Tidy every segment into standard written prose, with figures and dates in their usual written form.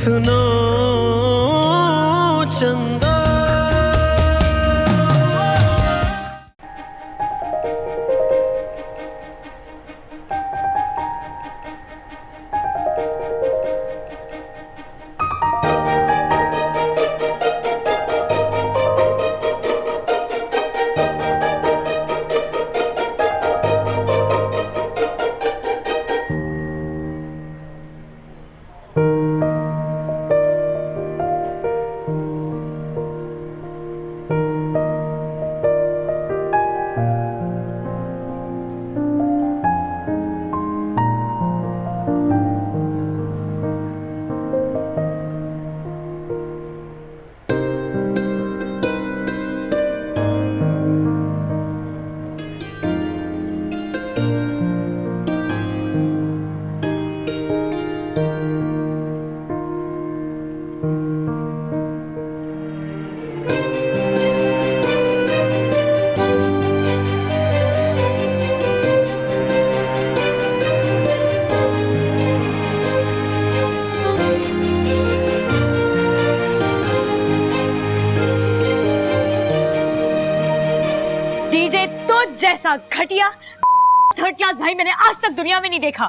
सुनो चंदा। जैसा घटिया थर्ड क्लास भाई मैंने आज तक दुनिया में नहीं देखा।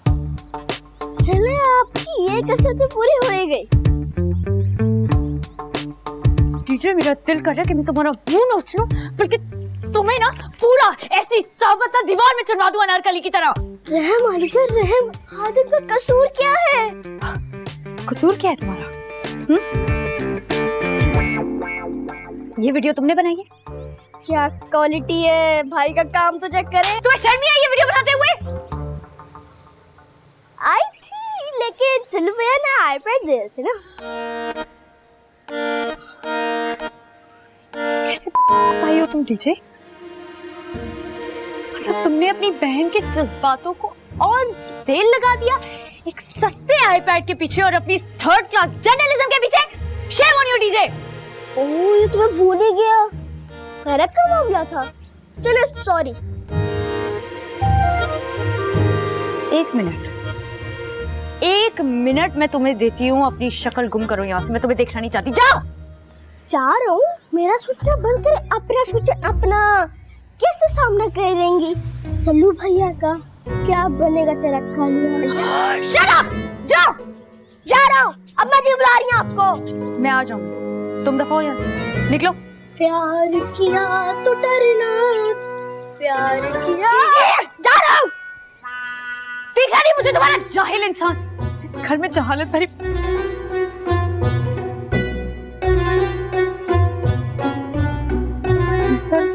चले आपकी ये कसरत पूरी हो गई। टीचर मेरा दिल कर रहा है कि मैं तुम्हारा मुंह नोच लूं, बल्कि तुम्हें ना पूरा ऐसी साबता दीवार में चुनवा दूं अनारकली की तरह। रहम आलिजा रहम, आदिम का कसूर क्या है? कसूर क्या है तुम्हारा? ये वीडियो तुमने बनाई है? क्या क्वालिटी है, भाई का काम तो चेक करे। तुम्हें शर्म नहीं आई ये वीडियो बनाते हुए? आई थी, लेकिन चलो भैया ना आईपैड दे देते ना। कैसे पाई हो तुम डीजे? मतलब तुमने अपनी बहन के जज्बातों को ऑन सेल लगा दिया एक सस्ते आईपैड के पीछे और अपनी थर्ड क्लास जर्नलिज्म के पीछे। Shame on you DJ. Oh ये तो मैं भूल ही गया, गलत का मामला था। चलो सॉरी। एक मिनट मैं तुम्हें देती हूँ, अपनी शक्ल गुम करो यहाँ से, मैं तुम्हें देखना नहीं चाहती। जाओ। जा रहा हूँ, मेरा सोचना बंद करे, अपना सोचे अपना। कैसे सामना करेंगी सल्लू भैया का? क्या बनेगा तेरा कालिया? Shut up! जाओ। जा रहा हूँ, अब मैं नहीं बुला रही हूँ आपको। मैं आ जाऊंगी, तुम दफा हो यहाँ से, निकलो। प्यार किया तो डरना, प्यार किया। जा रहा हूँ। दिख रहा नहीं मुझे तुम्हारा जाहिल इंसान, घर में जहालत भरी। सर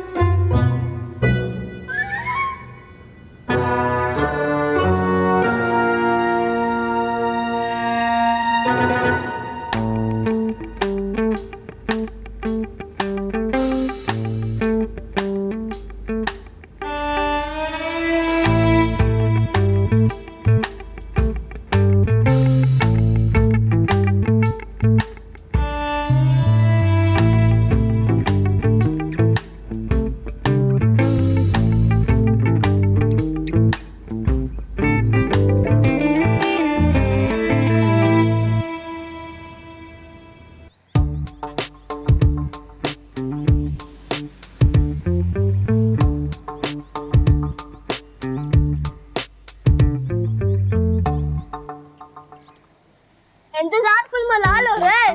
इंतजार कुल मलाल हो रहा है।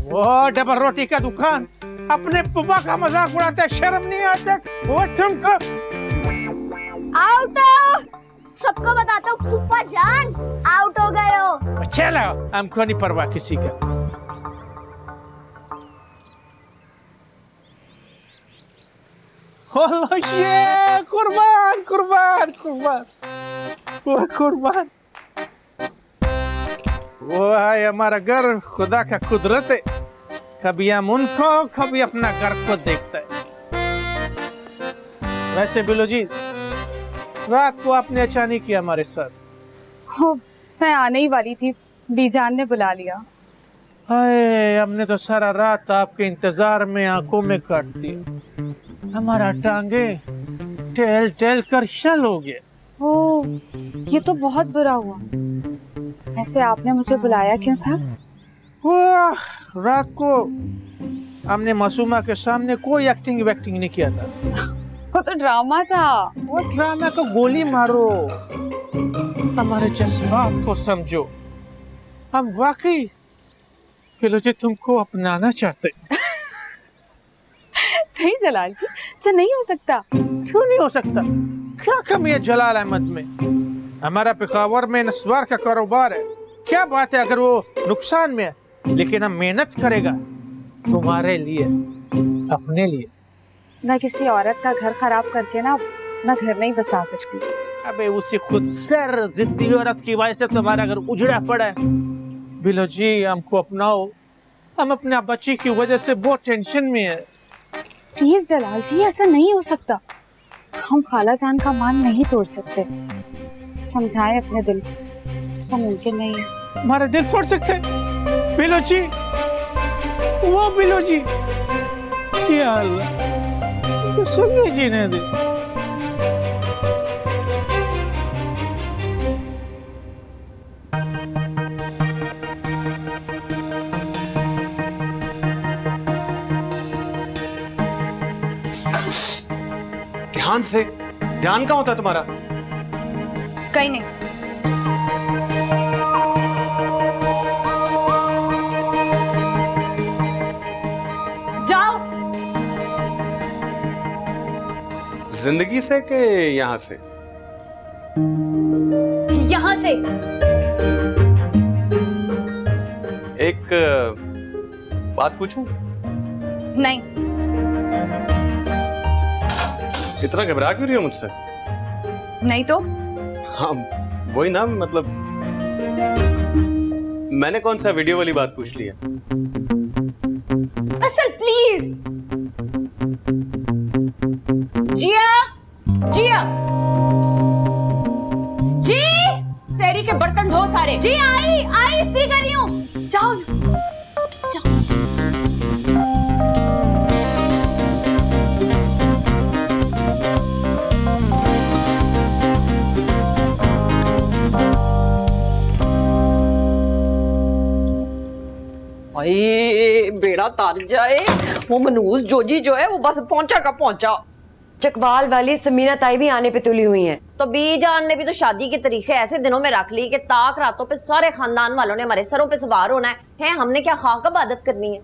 वो डबल रोटी का दुकान अपने पुब्बा का मजाक उड़ाते, शर्म नहीं आता? वो तुमको आउट हो, सबको बताता हूँ फूफा जान आउट हो गए हो। चलो, हमको नहीं परवाह किसी का। ओलो ये कुर्बान कुर्बान कुर्बान, वो कुर्बान, वो है हमारा घर, खुदा का कुदरत है। कभी हम उनको, कभी अपना घर को देखते हैं। वैसे बिलो जी, रात को आपने अच्छा नहीं किया हमारे साथ। हो, मैं आने ही वाली थी, बीजान ने बुला लिया। हाय, हमने तो सारा रात आपके इंतजार में आंखों में काट दिया। हमारा टांगे टेल टेल कर शल हो गया। ओ, ये तो बहुत बुरा हुआ। वैसे आपने मुझे बुलाया क्यों था? वो रात को हमने मासूमा के सामने कोई एक्टिंग वैक्टिंग नहीं किया था। वो तो ड्रामा था। वो ड्रामा को गोली मारो, हमारे जज्बात को समझो। हम वाकई फिलोजी तुमको अपनाना चाहते। नहीं जलाल जी, ऐसा नहीं हो सकता। क्यों नहीं हो सकता? क्या कमी है जलाल अहमद में? हमारा पेशावर में नस्वार का कारोबार है। क्या बात है अगर वो नुकसान में है, लेकिन हम मेहनत करेगा तुम्हारे लिए, अपने लिए। मैं किसी औरत का घर खराब करके ना मैं घर नहीं बसा सकती। अबे उसी खुद सर जिद्दी औरत की वजह से तुम्हारा घर उजड़ा पड़ा है। बिलो जी हमको अपनाओ, हम अपने बच्ची की वजह से बहुत टेंशन में है। प्लीज जलाल जी, ऐसा नहीं हो सकता। हम खाला जान का मान नहीं तोड़ सकते। समझाएं अपने दिल को, ऐसा मुमकिन नहीं है। हमारा दिल तोड़ सकते बिलो जी? वो बिलो जी, या अल्लाह, तो सुनिए जीने दे। ध्यान से, ध्यान कहाँ होता है तुम्हारा? कहीं नहीं। जाओ। जिंदगी से कि यहाँ से? यहाँ से। एक बात पूछूं? नहीं। इतना घबरा क्यों रही हो मुझसे? नहीं तो? हाँ वही ना, मतलब मैंने कौन सा वीडियो वाली बात पूछ ली है? असल प्लीज। जिया, जिया, जी, सेरी के बर्तन धो सारे। जी आई इस्त्री कर रही हूँ। जाओ जाओ। अरे बेड़ा तर जाए, वो मनूस जोजी जो है वो बस पहुंचा का पहुंचा। चकवाल वाली समीना ताई भी आने पे तुली हुई हैं। तो बीजान ने भी तो शादी के तरीके ऐसे दिनों में रख ली कि ताक रातों पे सारे खानदान वालों ने हमारे सरों पे सवार होना है। हमने क्या खाक इबादत करनी है?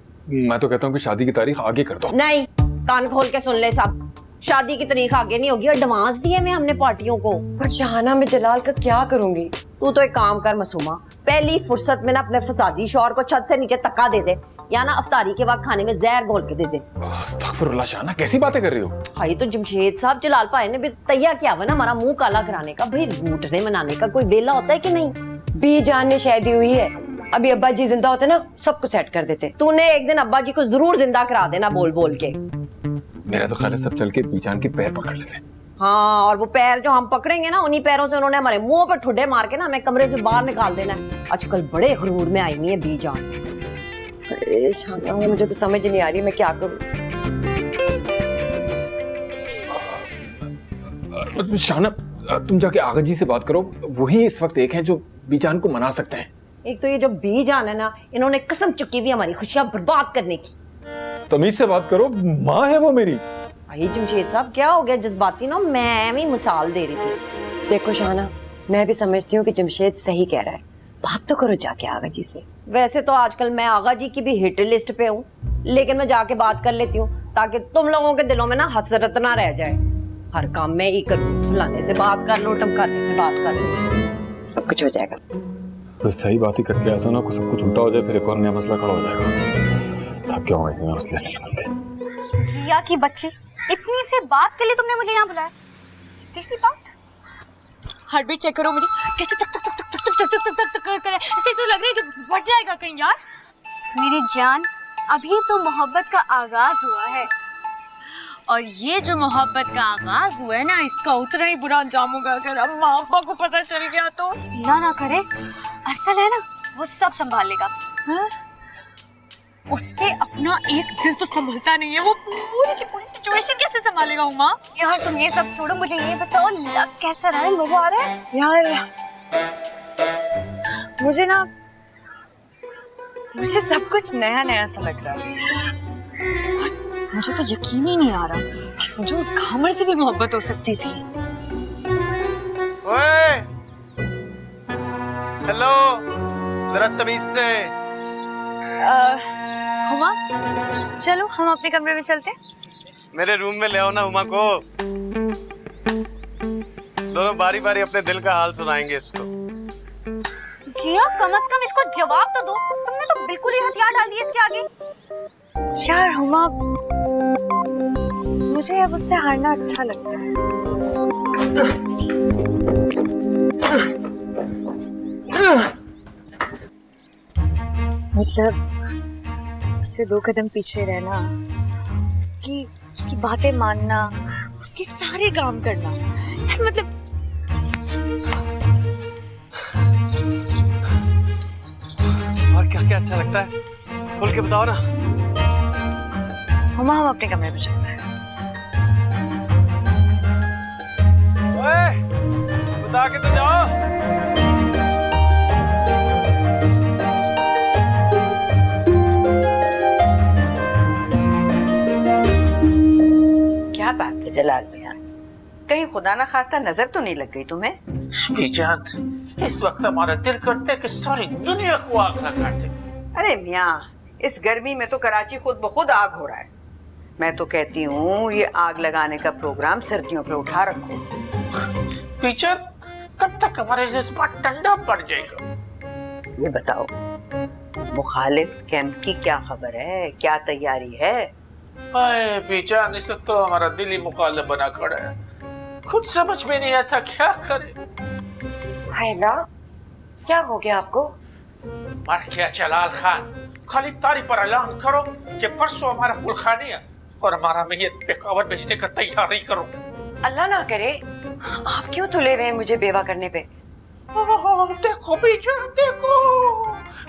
मैं तो कहता हूँ कि शादी की तारीख आगे कर दो। नहीं, कान खोल के सुन ले सब, शादी की तारीख आगे नहीं होगी। एडवांस दिए मैं हमने पार्टियों को। पर शहाना में जलाल का क्या करूंगी? तू तो एक काम कर मासूमा, पहली फुर्सत में ना अपने फसादी शौहर को छत से नीचे तक्का दे दे, या ना अफ्तारी के वक्त खाने में जहर घोल के दे दे। अस्तगफुरुल्लाह शाना, कैसी बातें कर रही हो? भाई तो जमशेद साहब जलाल भाई ने भी तैयार किया हुआ ना हमारा मुंह काला कराने का। भाई रूठने मनाने का कोई वेला होता है कि नहीं? बी जान ने शादी हुई है, अभी अब्बा जी जिंदा होते ना सबको सेट कर देते। तूने एक दिन अब्बा जी को जरूर जिंदा करा देना बोल बोल के। मेरा तो ख्याल है सब चल के पीछान के पैर पकड़ लेते। हाँ, और वो पैर जो हम पकड़ेंगे ना, उन्हीं पैरों से उन्होंने हमारे मुंह पर ठुड्डे मार के ना हमें कमरे से बाहर निकाल देना है। आजकल बड़े गुरूर में आई हुई है बीजान। अरे शाना, मुझे तो समझ नहीं आ रही मैं क्या करूं। शाना तुम जाके आगा जी से बात करो, वही इस वक्त एक हैं जो बीजान को मना सकते हैं। एक तो ये जो बीजान है ना, इन्होंने कसम चुकी हुई हमारी खुशियां बर्बाद करने की। तमीज से बात करो, माँ है वो मेरी। भाई जमशेद साहब क्या हो गया जज्बाती ना? मैं भी मिसाल दे रही थी। देखो शाना, मैं भी समझती हूँ कि जमशेद सही कह रहा है, बात तो करो जाके आगा जी से। वैसे तो आजकल मैं आगा जी की भी हिट लिस्ट पे हूँ, लेकिन मैं जाके बात कर लेती हूँ ताकि तुम लोगों के दिलों में ना हसरत ना रह जाए। हर काम में ही करूँ, फलाने से बात कर लो, टमकाने से बात कर लो, सब कुछ हो जाएगा। तो सही बात ही करके ऐसा ना सब कुछ उल्टा हो जाए, फिर एक और नया मसला खड़ा हो जाएगा। थक गया हूँ इतने मसले निकलते। जिया की बच्ची, इतनी सी बात के लिए तुमने मुझे यहाँ बुलाया? इतनी सी बात? हार्ट बीट चेक करो मेरी, कैसे टक टक टक टक टक टक टक टक कर रहा है। इससे तो लग रहा है कि बढ़ जाएगा कहीं यार। मेरी जान, अभी तो मोहब्बत का आगाज हुआ है, और ये जो मोहब्बत का आगाज हुआ है ना, इसका उतना ही बुरा अंजाम होगा अगर अम्मा अब्बा को पता चल गया तो। ना ना करे, अरसल है ना, वो सब संभाल लेगा। हाँ? उससे अपना एक दिल तो संभलता नहीं है, वो पूरी की पूरी सिचुएशन कैसे संभालेगा उमा? यार तुम ये सब छोड़ो, मुझे ये बताओ लग कैसा रहा है, मजा आ रहा है? यार मुझे सब कुछ नया नया सा लग रहा है। मुझे तो यकीन ही नहीं आ रहा कि मुझे उस घामर से भी मोहब्बत हो सकती थी। ओए, हेलो, जरा तमीज से। हुमा, चलो हम अपने कमरे में चलते हैं। मेरे रूम में ले आओ ना हुमा को। दोनों बारी बारी अपने दिल का हाल सुनाएंगे इसको। जिया, कम से कम इसको जवाब तो दो। तुमने तो बिल्कुल ही हथियार डाल दिए इसके आगे। यार हुमा, मुझे अब उससे हारना अच्छा लगता है। मतलब उससे 2 कदम पीछे रहना, उसकी बातें मानना, उसके सारे काम करना। यार मतलब और क्या क्या अच्छा लगता है, खोल के बताओ ना। हुमा, हम अपने कमरे में चलते हैं। ओए, बता के तो जाओ। क्या बात है जलाल मियां, कहीं खुदा ना खास्ता नजर तो नहीं लग गई तुम्हें? बीजान, इस वक्त हमारा दिल करता है कि सारी दुनिया को आग लगा दे। अरे मियां, इस गर्मी में तो कराची खुद ब खुद आग हो रहा है। मैं तो कहती हूँ ये आग लगाने का प्रोग्राम सर्दियों पे उठा रखो। बीजान, तब तक हमारे जज्बात ठंडा पड़ जाएगा। ये बताओ, मुखालिफ कैंप की क्या खबर है, क्या तैयारी है? हाय बीजान, इस वक्त तो हमारा दिल ही मुखालिफ बना खड़ा है। खुद समझ में नहीं आता क्या करे। हायरा, क्या हो गया आपको? मर गया जलाल खान। खाली तारी पर ऐलान करो कि परसों हमारा कुलखानिया और हमारा मैयत पे खबर भेजने का तैयारी करो। अल्लाह ना करे, आप क्यों तुले हुए हैं मुझे बेवा करने पे? देखो बीजान, देखो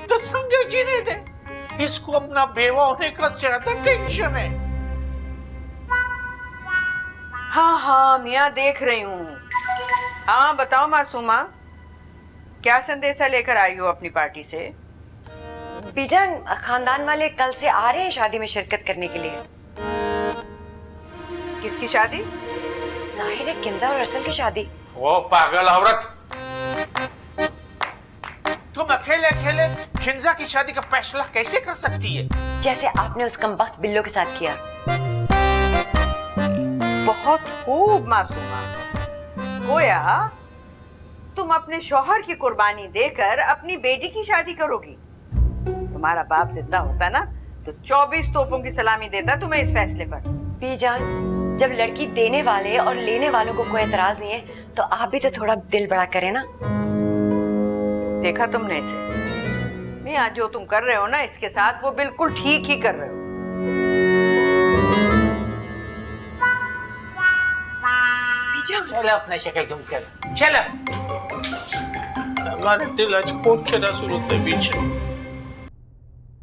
तो संजय जीने दे। इसको अपना बेवा होने का ज्यादा टेंशन है। हाँ मियाँ, देख रही हूँ। हाँ बताओ मासूमा, क्या संदेशा लेकर आई हो अपनी पार्टी से? बीजान, खानदान वाले कल से आ रहे हैं शादी में शिरकत करने के लिए। किसकी शादी? जाहिर है किंजा और अरसल की शादी। वो पागल औरत, तुम अकेले अकेले खिंजा की शादी का फैसला कैसे कर सकती है? जैसे आपने उस कमबख्त बिल्लो के साथ किया। बहुत खूब मासूमा। गोया तुम अपने शौहर की कुर्बानी देकर अपनी बेटी की शादी करोगी। तुम्हारा बाप जिंदा होता ना तो 24 तोपों की सलामी देता तुम्हें इस फैसले पर। बीजान, जब लड़की देने वाले और लेने वालों को कोई एतराज नहीं है तो आप भी तो थोड़ा दिल बड़ा करें ना। देखा तुमने इसे? मियां, जो तुम कर रहे हो ना इसके साथ, वो बिल्कुल ठीक ही कर रहे हो। चलो अपना शक्ल तुम कर, चलो। हमारे दिल आज खून के आंसू रोते बीच।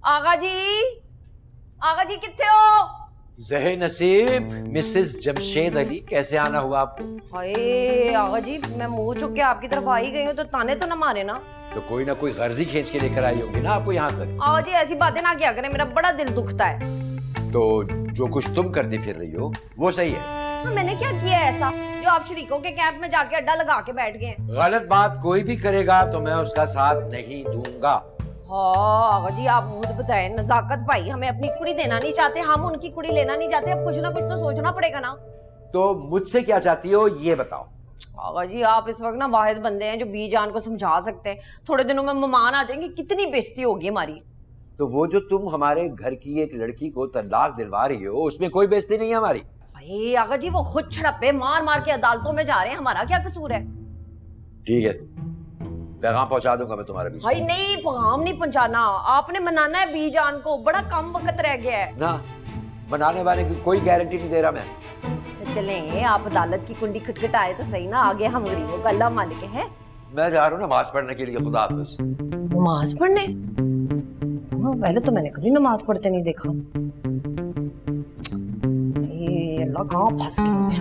आगा जी किथे हो? ज़हे नसीब, मिसेस जमशेद अली, कैसे आना हुआ आपको? हाय आगा जी, मैं मुंह चुक के आपकी तरफ आई गई हूँ तो ताने तो ना मारे ना। तो कोई ना कोई गर्जी खींच के लेकर आई होगी ना आपको यहाँ तक। आगा जी ऐसी बातें ना किया करें, मेरा बड़ा दिल दुखता है। तो जो कुछ तुम करती फिर रही हो वो सही है। हाँ, मैंने क्या किया है ऐसा जो आप शरीकों के कैंप में जाके अड्डा लगा के बैठ गए? गलत बात कोई भी करेगा तो मैं उसका साथ नहीं दूंगा। हाँ आगा जी, आप खुद बताएं। नजाकत भाई हमें अपनी कुड़ी देना नहीं चाहते, हम उनकी कुड़ी लेना नहीं चाहते। अब कुछ ना कुछ तो सोचना पड़ेगा ना। तो मुझसे क्या चाहती हो ये बताओ। आगा जी, आप इस वक्त ना वाहिद बंदे हैं जो बीजान को समझा सकते हैं। थोड़े दिनों में मेहमान आ जाएंगे, कितनी बेइज्जती होगी हमारी। तो वो जो तुम हमारे घर की एक लड़की को तलाक दिलवा रही हो उसमें कोई बेइज्जती नहीं है हमारी। भाई आगा जी, वो खुद छड़प्पे मार मार के अदालतों में जा रहे हैं, हमारा क्या कसूर है? ठीक है, पैगाम पहुंचा दूंगा मैं तुम्हारे बीच। भाई नहीं, पैगाम नहीं पहुंचाना, आपने मनाना है बीजान को। बड़ा कम वक्त रह गया है ना। बनाने वाले की कोई गारंटी नहीं दे रहा मैं। तो चलें, आप अदालत की कुंडी खटखटाए तो सही ना। आगे हम गरीबों का अल्लाह मालिक है। मैं जा रहा हूँ नमाज पढ़ने के लिए। खुदा हाफिज। नमाज पढ़ने? हाँ, पहले तो मैंने कभी नमाज पढ़ते नहीं देखा। ये अल्लाह कहाँ फंस गई मैं।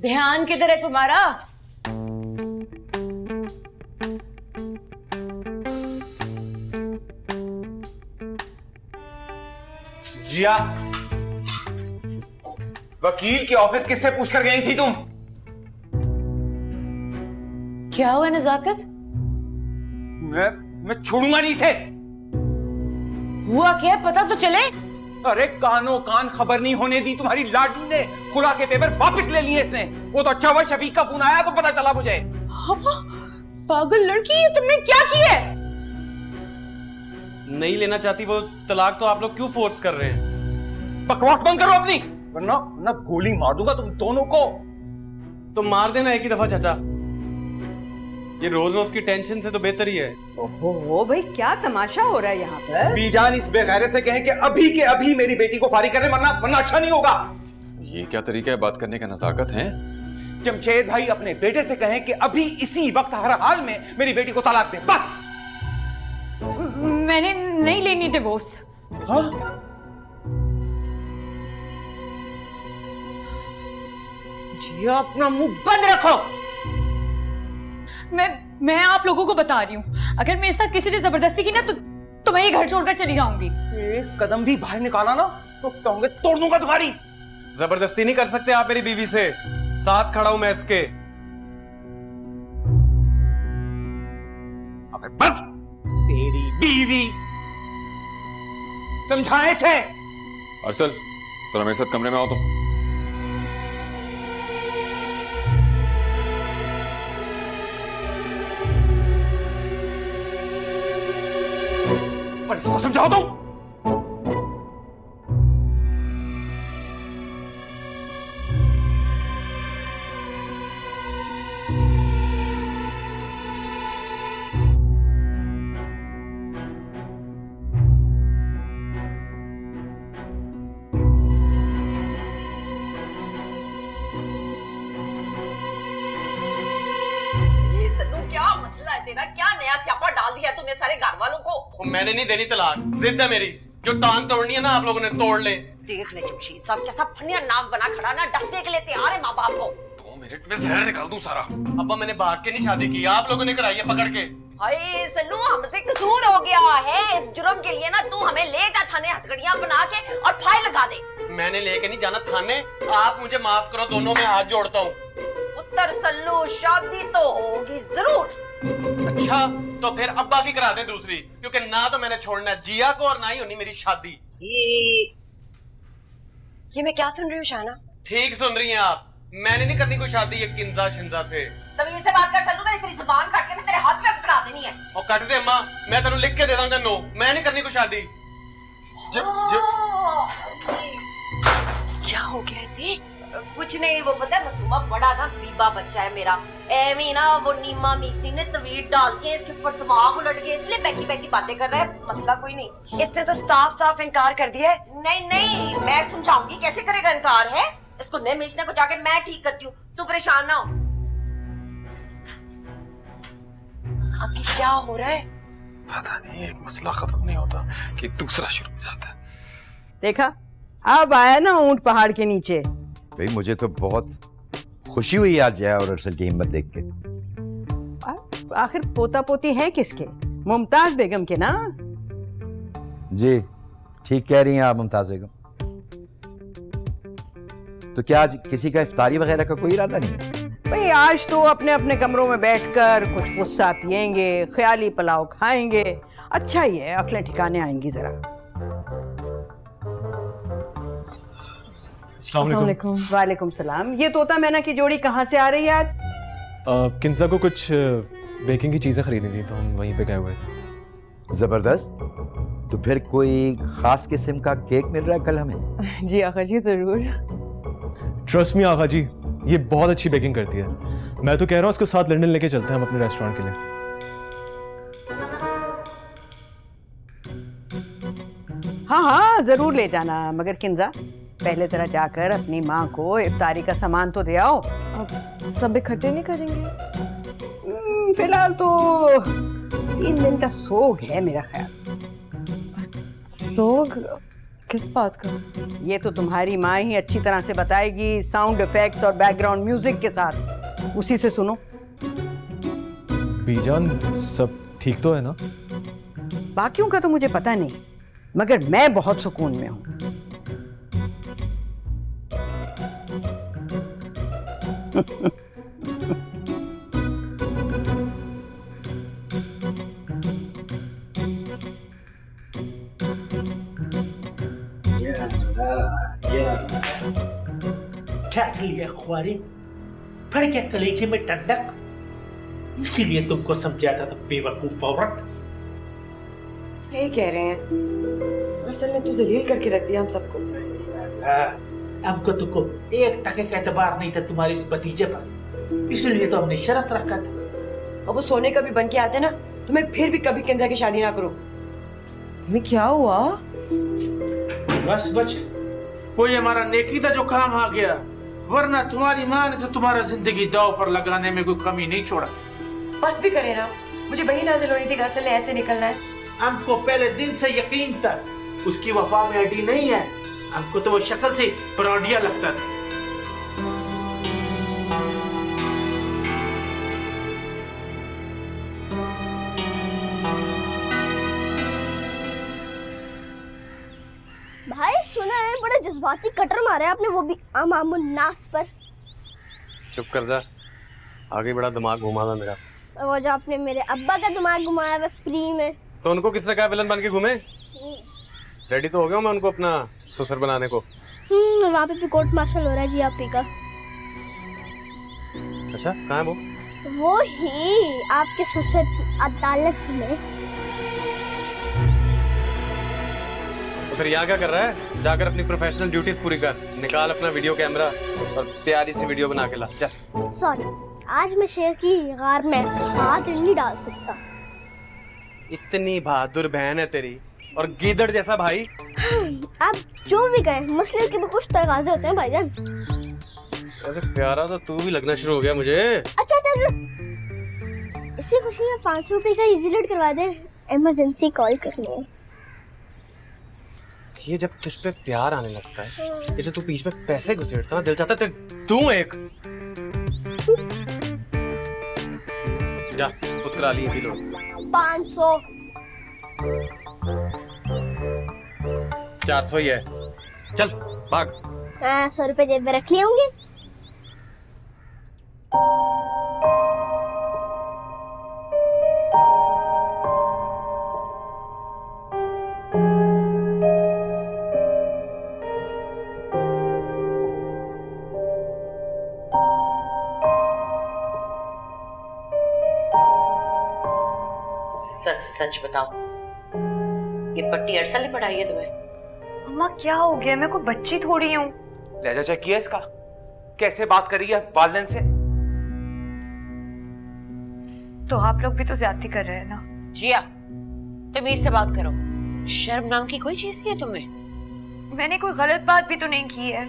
ध्यान किधर है तुम्हारा? जिया, वकील के ऑफिस किससे पूछकर गई थी तुम? क्या हुआ नजाकत? मैं छोड़ूंगा नहीं इसे। हुआ क्या, पता तो चले। अरे कानो कान खबर नहीं होने दी तुम्हारी लाडली ने। खुला के पेपर वापस ले लिए इसने। वो तो अच्छा हुआ शफीक का फोन आया तो पता चला मुझे। पागल लड़की, ये तुमने क्या किया? नहीं लेना चाहती वो तलाक तो आप लोग क्यों फोर्स कर रहे हैं? बकवास बंद करो अपनी, वरना गोली मार दूंगा तुम दोनों को। तो मार देना एक ही दफा चाचा। ये रोज रोज की टेंशन से तो बेहतर ही है। ओहो भाई, क्या तमाशा हो रहा है यहाँ पर? बीजान इस बेगैरत से कहें कि अभी के अभी मेरी बेटी को फारिग करें, वरना अच्छा नहीं होगा। ये क्या तरीका है बात करने का नजाकत है? जमशेद भाई अपने बेटे से कहें कि अभी इसी वक्त हर हाल में मेरी बेटी को तलाक दे, बस। मैंने नहीं लेनी डिवोर्स। हाँ? जिया, अपना मुंह बंद रखो। मैं आप लोगों को बता रही हूँ, अगर मेरे साथ किसी ने जबरदस्ती की ना तो मैं ये घर छोड़कर चली जाऊंगी। एक कदम भी बाहर निकाला ना तो कहूंगे तोड़ दूंगा तुम्हारी। जबरदस्ती नहीं कर सकते आप मेरी बीवी से, साथ खड़ा हूं मैं इसके। अबे बस, तेरी बीवी समझाए से। अरसल, जरा मेरे साथ कमरे में आओ तुम। और इसको समझाओ तुम। क्या मसला है तेरा? क्या नया स्यापा डाल दिया तूने सारे घर वालों को? मैंने नहीं देनी तलाक, जिद है मेरी। जो टांग तोड़नी है ना आप लोगों ने तोड़ ले। देख ले जमशेद साहब, कैसा फनिया नाक बना खड़ा ना, डसने के लिए तैयार है माँ बाप को। 2 मिनट में जहर निकाल दूं सारा। अब्बा मैंने भाग के नहीं शादी की, आप लोगों ने कराई है पकड़ के। हाय सल्लू, हमसे कसूर हो गया है। इस जुर्म के लिए ना तू हमें ले जा थाने, हथकड़ियां बना के और फाइल लगा दे। मैंने लेके नहीं जाना थाने, आप मुझे माफ करो, दोनों में हाथ जोड़ता हूँ। पुत्र सल्लू, शादी तो होगी जरूर। अच्छा, तो फिर अब्बा की करा दे दूसरी, क्योंकि ना तो मैंने छोड़ना है जिया को और ना ही होनी मेरी शादी। ये मैं क्या सुन रही हूँ शाना? ठीक सुन रही हैं आप, मैंने नहीं करनी कोई शादी ये किंजा शिंजा से। तमीज से बात कर सल्लू, मैंने तेरी जुबान काट के ना तेरे हाथ में पकड़ा देनी है। और कट दे अम्मा, मैं तेरू लिख के दे दूंगा नो, मैं नहीं करनी कोई शादी। क्या हो गया इसे? कुछ नहीं, वो पता है मासूमा बड़ा ना बीबा बच्चा है मेरा। एमी ना वो नीमा मीसनी ने तवीर डाल दिए इसके ऊपर, दिमाग उलट गया, इसलिए बैकी बैकी बातें कर रहा है। मसला कोई नहीं। इसने तो साफ साफ इनकार कर दिया है। नहीं नहीं, मैं समझाऊंगी कैसे करेगा इनकार है। इसको नहीं मीसने को जाके मैं ठीक करती हूँ, तू परेशान ना हो। अभी क्या हो रहा है? पता नहीं, एक मसला खत्म नहीं होता कि दूसरा शुरू हो जाता है। देखा, अब आया ना ऊंट पहाड़ के नीचे। भाई मुझे तो बहुत खुशी हुई आज जया और अरसल की हिम्मत देख के। आखिर पोता पोती है किसके? मुमताज बेगम के ना। जी ठीक कह रही हैं आप मुमताज बेगम। तो क्या आज किसी का इफ्तारी वगैरह का कोई इरादा नहीं है? भाई आज तो अपने अपने कमरों में बैठकर कुछ गुस्सा पियेंगे, ख्याली पुलाव खाएंगे। अच्छा ही है, अक्लें ठिकाने आएंगी जरा। वालेकुम सलाम। ये तोता मैना की जोड़ी कहाँ से आ रही है आज? किंजा को कुछ बेकिंग की चीजें खरीदनी थी तो हम वहीं पे गए हुए थे। जबरदस्त। तो फिर कोई खास किस्म का केक मिल रहा है कल हमें? जी आका जी जरूर। ट्रस्ट मी आका जी, ये बहुत अच्छी बेकिंग करती है। मैं तो कह रहा हूँ उसको साथ लंदन लेके चलते हैं हम अपने रेस्टोरेंट के लिए। हाँ हाँ जरूर ले जाना, मगर किंजा पहले जरा जाकर अपनी माँ को इफ्तारी का सामान तो दे आओ। सब इकट्ठे नहीं करेंगे? फिलहाल तो 3 दिन का सोग है मेरा ख्याल। सोग किस बात का? ये तो तुम्हारी माँ ही अच्छी तरह से बताएगी, साउंड इफेक्ट्स और बैकग्राउंड म्यूजिक के साथ। उसी से सुनो। बीजान सब ठीक तो है ना? बाकियों का तो मुझे पता नहीं, मगर मैं बहुत सुकून में हूँ। क्या लिया ख्वारी, फिर क्या कलेजे में ठंडक, इसीलिए तुमको समझाया था बेवकूफ औरत। यही कह रहे हैं, अरसल ने तो जलील करके रख दिया हम सबको। हमको तुमको 1 टके का एतबार नहीं था तुम्हारे इस भतीजे पर, इसलिए तो हमने शर्त रखा था। और वो सोने का भी बन के आते ना, तो मैं फिर भी कभी कंजा की शादी ना करूं। ये क्या हुआ? बस बच, कोई हमारा नेकी का जो काम आ गया, वरना तुम्हारी माँ ने तो तुम्हारा जिंदगी दाव पर लगाने में कोई कमी नहीं छोड़ा। बस भी करे ना, मुझे वही नाजिल होनी थी कि अरसल ने ऐसे निकलना है। हमको पहले दिन से यकीन था उसकी वफा में अड़ी नहीं है। हमको तो वो शक्ल से परोडिया लगता था। भाई सुना है बड़े जज्बाती कटर मारे आपने, वो भी अमामुन नास पर। चुप कर जा, आगे बड़ा दिमाग घुमा था मेरा। वो जो आपने मेरे अब्बा का दिमाग घुमाया हुआ फ्री में। तो उनको किसने कहा विलन बन के घूमे? रेडी तो हो गया मैं उनको अपना ससुर बनाने को। वहाँ पे भी कोर्ट मार्शल हो रहा है जी आपी का। अच्छा, कहाँ है वो? वो ही आपके ससुर की अदालत में। तो फिर यहाँ क्या कर रहा है? जाकर अपनी प्रोफेशनल ड्यूटीज पूरी कर, निकाल अपना वीडियो कैमरा और प्यारी सी वीडियो बना के ला। चल। सॉरी, आज मैं शेर की गार में हाथ नहीं डाल सकता। इतनी बहादुर बहन है तेरी और गीदड़ जैसा भाई। आप जो भी कहें, मसले के भी कुछ तकाज़े होते हैं भाईजान। ऐसे प्यारा तो तू भी लगना शुरू हो गया मुझे। अच्छा इसी खुशी में 500 रुपए का इजीलेट करवा दे, इमरजेंसी कॉल करनी है। ये जब तुझ पे प्यार आने लगता है, ये जो तू बीच में पैसे घुसेड़ता ना, दिल चाहता है तू एक जा खुद करा ली इसी लोग। 500 400 ही है, चल भाग। 100 रुपए जेब में रख लिए होंगे। सच सच बताओ, ये पट्टी अरसल ने पढ़ाई है तुम्हें? अम्मा क्या हो गया, मैं कोई बच्ची थोड़ी हूँ। लहजा चेक किया इसका, कैसे बात कर रही है वालिदैन से? तो आप लोग भी तो ज्यादती कर रहे हैं ना। जिया, तमीज से बात करो, शर्म नाम की कोई चीज नहीं है तुम्हें? मैंने कोई गलत बात भी तो नहीं की है।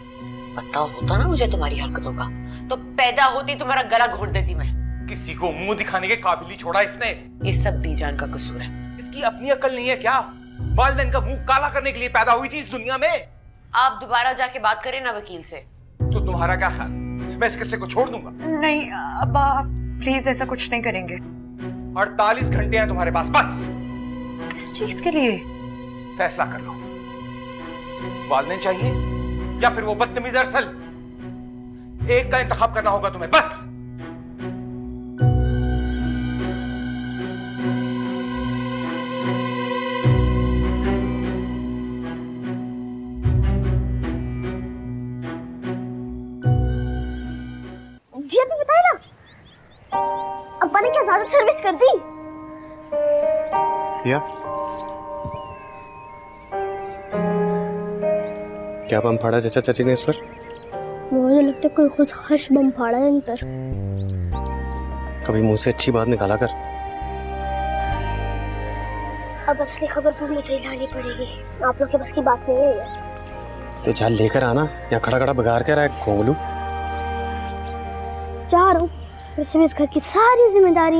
पता होता ना मुझे तुम्हारी हरकतों का, तो पैदा होती तुम्हारा गला घोट देती मैं। किसी को मुंह दिखाने के काबिल ही छोड़ा इसने। ये सब बीजान का कसूर है। इसकी अपनी अकल नहीं है क्या? वालिदैन का मुंह काला करने के लिए पैदा हुई थी इस दुनिया में। आप दोबारा जाके बात करें ना वकील से। तो तुम्हारा क्या ख्याल, मैं इस किस्से को छोड़ दूंगा? नहीं अब्बा, प्लीज ऐसा कुछ नहीं करेंगे। 48 घंटे हैं तुम्हारे पास, बस। किस चीज के लिए? फैसला कर लो, वालिदैन चाहिए या फिर वो बदतमीज अरसल? एक का इंतखाब करना होगा तुम्हें, बस। जी अभी बताया ना, अब्बा ने क्या ज्यादा सर्विस कर दी? किया क्या बम फाड़ा चाचा चाची ने इस पर? मुझे लगता है कोई खुद खश बम फाड़ा है इन पर। कभी मुंह से अच्छी बात निकाला कर। अब असली खबर पर मुझे ही लानी पड़ेगी, आप लोग के बस की बात नहीं है ये। तो जा लेकर आना, या खड़ा खड़ा बिगाड़ कर रहा है घोंगलू। जा रहा हूँ, वैसे भी इस घर की सारी जिम्मेदारी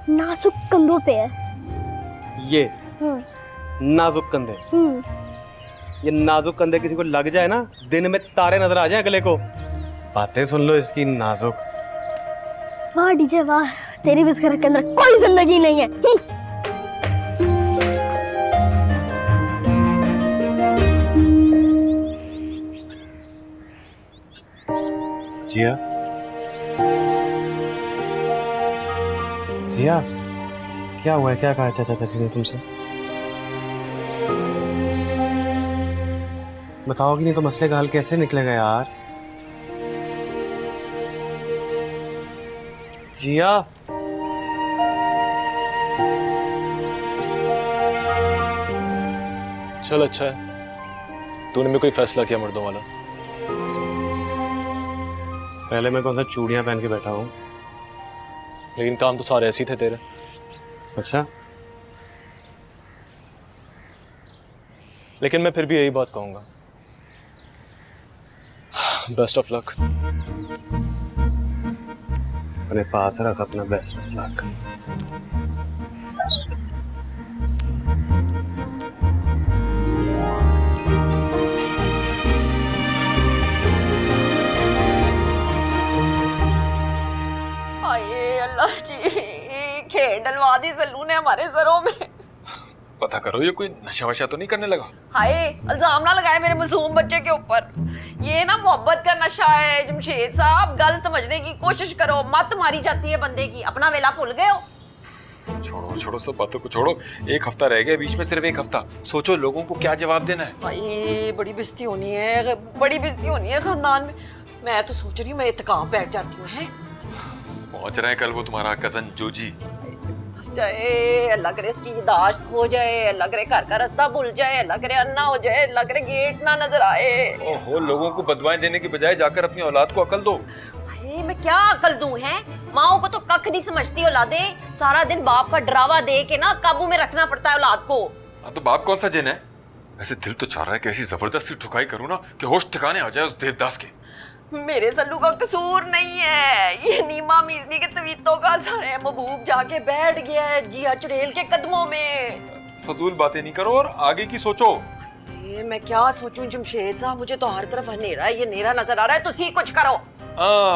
नाजुक कंधों पे है। ये नाजुक कंधे, ये नाजुक कंधे किसी को लग जाए ना, दिन में तारे नजर आ जाए अगले को। बातें सुन लो इसकी नाजुक। वाह डीजे वाह, तेरी भी इस घर के अंदर कोई जिंदगी नहीं है। जिया, जिया, क्या हुआ है? क्या कहा चाचा चाची ने तुमसे? बताओगी नहीं तो मसले का हल कैसे निकलेगा यार? जिया, चल अच्छा है, तूने भी कोई फैसला किया मर्दों वाला। पहले मैं कौन सा चूड़ियां पहन के बैठा हूँ? लेकिन काम तो सारे ऐसे ही थे तेरे। अच्छा, लेकिन मैं फिर भी यही बात कहूंगा, बेस्ट ऑफ लक। अपने पास रख अपना बेस्ट ऑफ लक। अल्लाह जी, खेल डलवा दी सल्लू ने हमारे सरों में। पता करो ये कोई नशा वशा तो नहीं करने लगा? हाय, इल्जाम ना लगाए मेरे मासूम बच्चे के ऊपर। ये ना मोहब्बत का नशा है जमशेद साहब, गल समझने की कोशिश करो। मत मारी जाती है बंदे की, अपना वेला भूल गए हो। छोड़ो छोड़ो सब बातों को छोड़ो, एक हफ्ता रह गया बीच में, सिर्फ एक हफ्ता। सोचो लोगों को क्या जवाब देना है। भाई बड़ी बेइज्जती होनी है, बड़ी बेइज्जती होनी है खानदान में। मैं तो सोच रही हूँ मैं इत्तेकाफ बैठ जाती हूँ। पहुंच रहे हैं कल वो तुम्हारा कजन जोजी। जाए अल्लाह करे उसकी यादाश्त खो जाए, अल्लाह करे घर का रास्ता भूल जाए, अल्लाह करे अन्ना हो जाए, अल्लाह करे गेट ना नजर आए। ओहो, लोगों को बदवाएं देने की बजाय जाकर अपनी औलाद को अकल दो। भाई मैं क्या अकल दूं है? माओ को तो कख नहीं समझती औलादे। सारा दिन बाप का डरावा दे के ना काबू में रखना पड़ता है औलाद को। तो बाप कौन सा जिन है? वैसे दिल तो चाह रहा है कि ऐसी जबरदस्ती ठुकाई करूं ना कि होश ठिकाने आ जाए उस देवदास के। मेरे सल्लू का कसूर नहीं है, ये नीमा मीजनी के तवीतों का असर है। महबूब जाके बैठ गया है जिया चुड़ैल के कदमों में। फजूल बातें नहीं करो और आगे की सोचो। ये मैं क्या सोचूं जमशेद साहब, मुझे तो हर तरफ अंधेरा है, ये अंधेरा नजर आ रहा है। तुसी कुछ करो।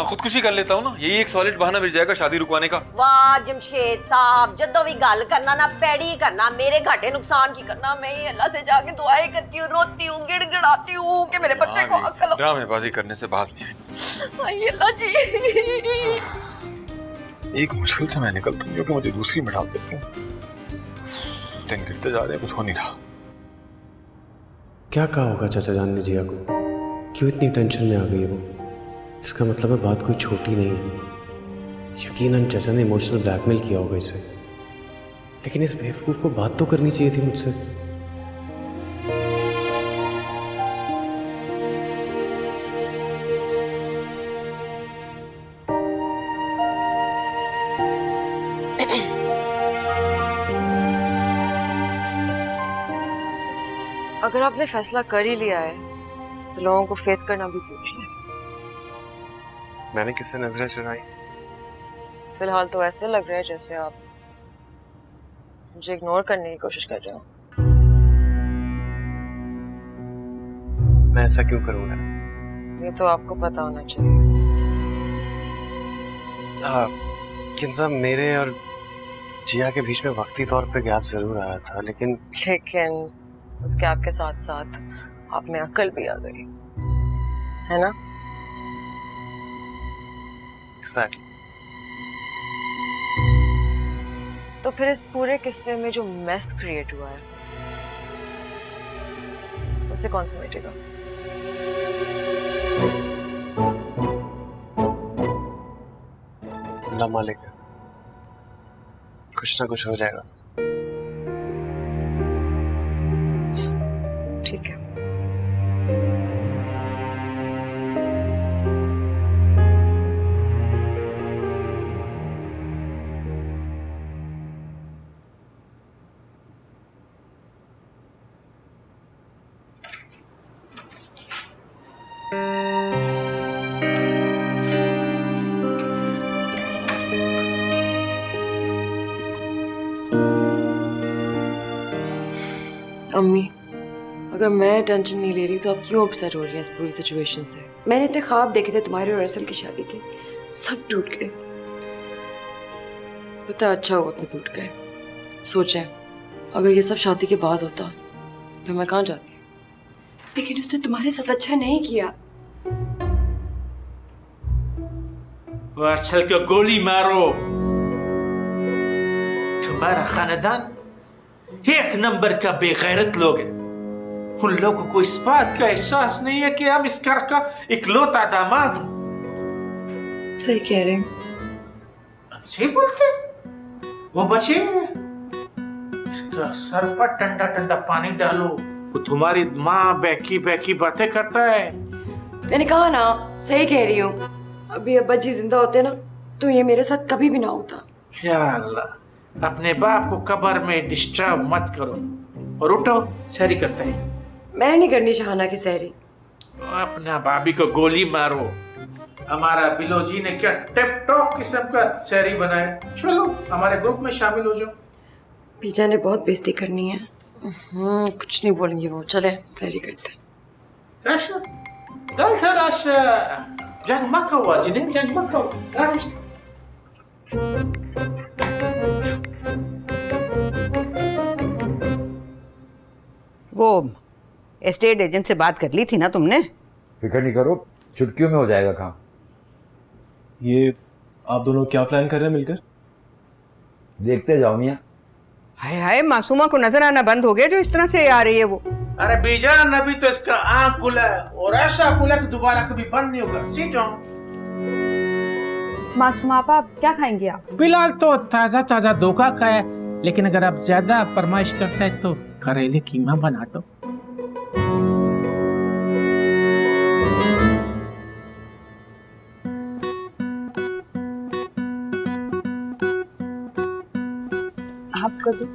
खुदकुशी कर लेता हूँ ना, यही एक सॉलिड बहाना मिल जाएगा शादी रुकवाने का। वाह जमशेद साहब, जदों भी गल करना ना पैड़ी करना, मेरे घाटे नुकसान की करना। मैं ही अल्लाह से जाके दुआएं करती हूँ, रोती हूँ, गिड़गिड़ाती हूँ कि मेरे बच्चे को अकल हो। ड्रामेबाजी करने से बाज नहीं आई अल्लाह जी। एक मुश्किल से मैं निकलता हूँ क्योंकि मुझे दूसरी में डाल देती हूँ। दिन गिरते जा रहे हैं, कुछ हो नहीं रहा। क्या कहा होगा चाचा जान ने जिया को? क्यों इतनी टेंशन में आ गई है वो? इसका मतलब है बात कोई छोटी नहीं है। यकीनन चाचा ने इमोशनल ब्लैकमेल किया होगा इसे, लेकिन इस बेवकूफ को बात तो करनी चाहिए थी मुझसे। अगर आपने फैसला कर ही लिया है तो लोगों को फेस करना भी सीख लें। मैंने किससे नजरें चुराई? फिलहाल तो ऐसे लग रहा है जैसे आप मुझे इग्नोर करने की कोशिश कर रहे हो। मैं ऐसा क्यों करूंगा? ये तो आपको पता होना चाहिए। किंसा मेरे और जिया के बीच में वक्ती तौर पे गैप जरूर आया था, लेकिन उस गैप के साथ साथ आप में अकल भी आ गई है ना? Exactly. तो फिर इस पूरे किस्से में जो मेस क्रिएट हुआ है उसे कौन समेटेगा? अल्लाह मालिक है, कुछ ना कुछ हो जाएगा। ठीक है। अम्मी, अगर मैं टेंशन नहीं ले रही तो आप क्यों अपसेट हो रही हैं इस पूरी सिचुएशन से? मैंने इतने ख्वाब देखे थे तुम्हारे और अरसल की शादी के, सब टूट गए। पता अच्छा हुआ अपने टूट गए। सोचें अगर ये सब शादी के बाद होता तो मैं कहाँ जाती। लेकिन उसने तुम्हारे साथ अच्छा नहीं किया। अरसल को गोली मारो। तुम्हारा खानदान एक नंबर का बेगैरत लोग है। उन लोगों को इस बात का एहसास नहीं है कि हम इस घर का इकलौता दामाद हूं। सही कह रहे हैं। सही बोलते। वो बचे इसका सर पर ठंडा ठंडा पानी डालो। वो तुम्हारी माँ बैकी बैकी बातें करता है। मैंने कहा ना, सही कह रही हूँ। अभी अब्बा जी जिंदा होते ना तो ये मेरे साथ कभी भी ना होता। या अल्लाह, अपने बाप को कब्र में डिस्टर्ब मत करो और उठो, सहरी करते हैं। मैं नहीं करनी शहाना की सहरी। अपना भाभी को गोली मारो। हमारा बिलोजी ने क्या टिप टॉप किस्म का सहरी बनाया। चलो हमारे ग्रुप में शामिल हो जाओ। बीजा ने बहुत बेइज्जती करनी है। कुछ नहीं बोलेंगे वो। चले सहरी करते। राशा दल था राशा जंग मक्का हुआ जिन्हें जंग मक्का हुआ। वो एस्टेट एजेंट से बात कर ली थी ना तुमने? फिक्र नहीं करो, चुटकियों में हो जाएगा काम। ये आप दोनों क्या प्लान कर रहे हैं मिलकर? देखते जाओ मियाँ। हाय हाय, मासूमा को नजर आना बंद हो गया जो इस तरह से आ रही है वो। अरे बीजान, अभी तो इसका आंख खुला है और ऐसा खुला कि दोबारा कभी बंद नहीं होगा। Seat down. मासूमा आपा, आप क्या खाएंगे आप? फिलहाल तो ताजा ताजा धोखा खाया, लेकिन अगर आप ज्यादा फरमाइश करते हैं तो करेले कीमा बना दो। आपको भी?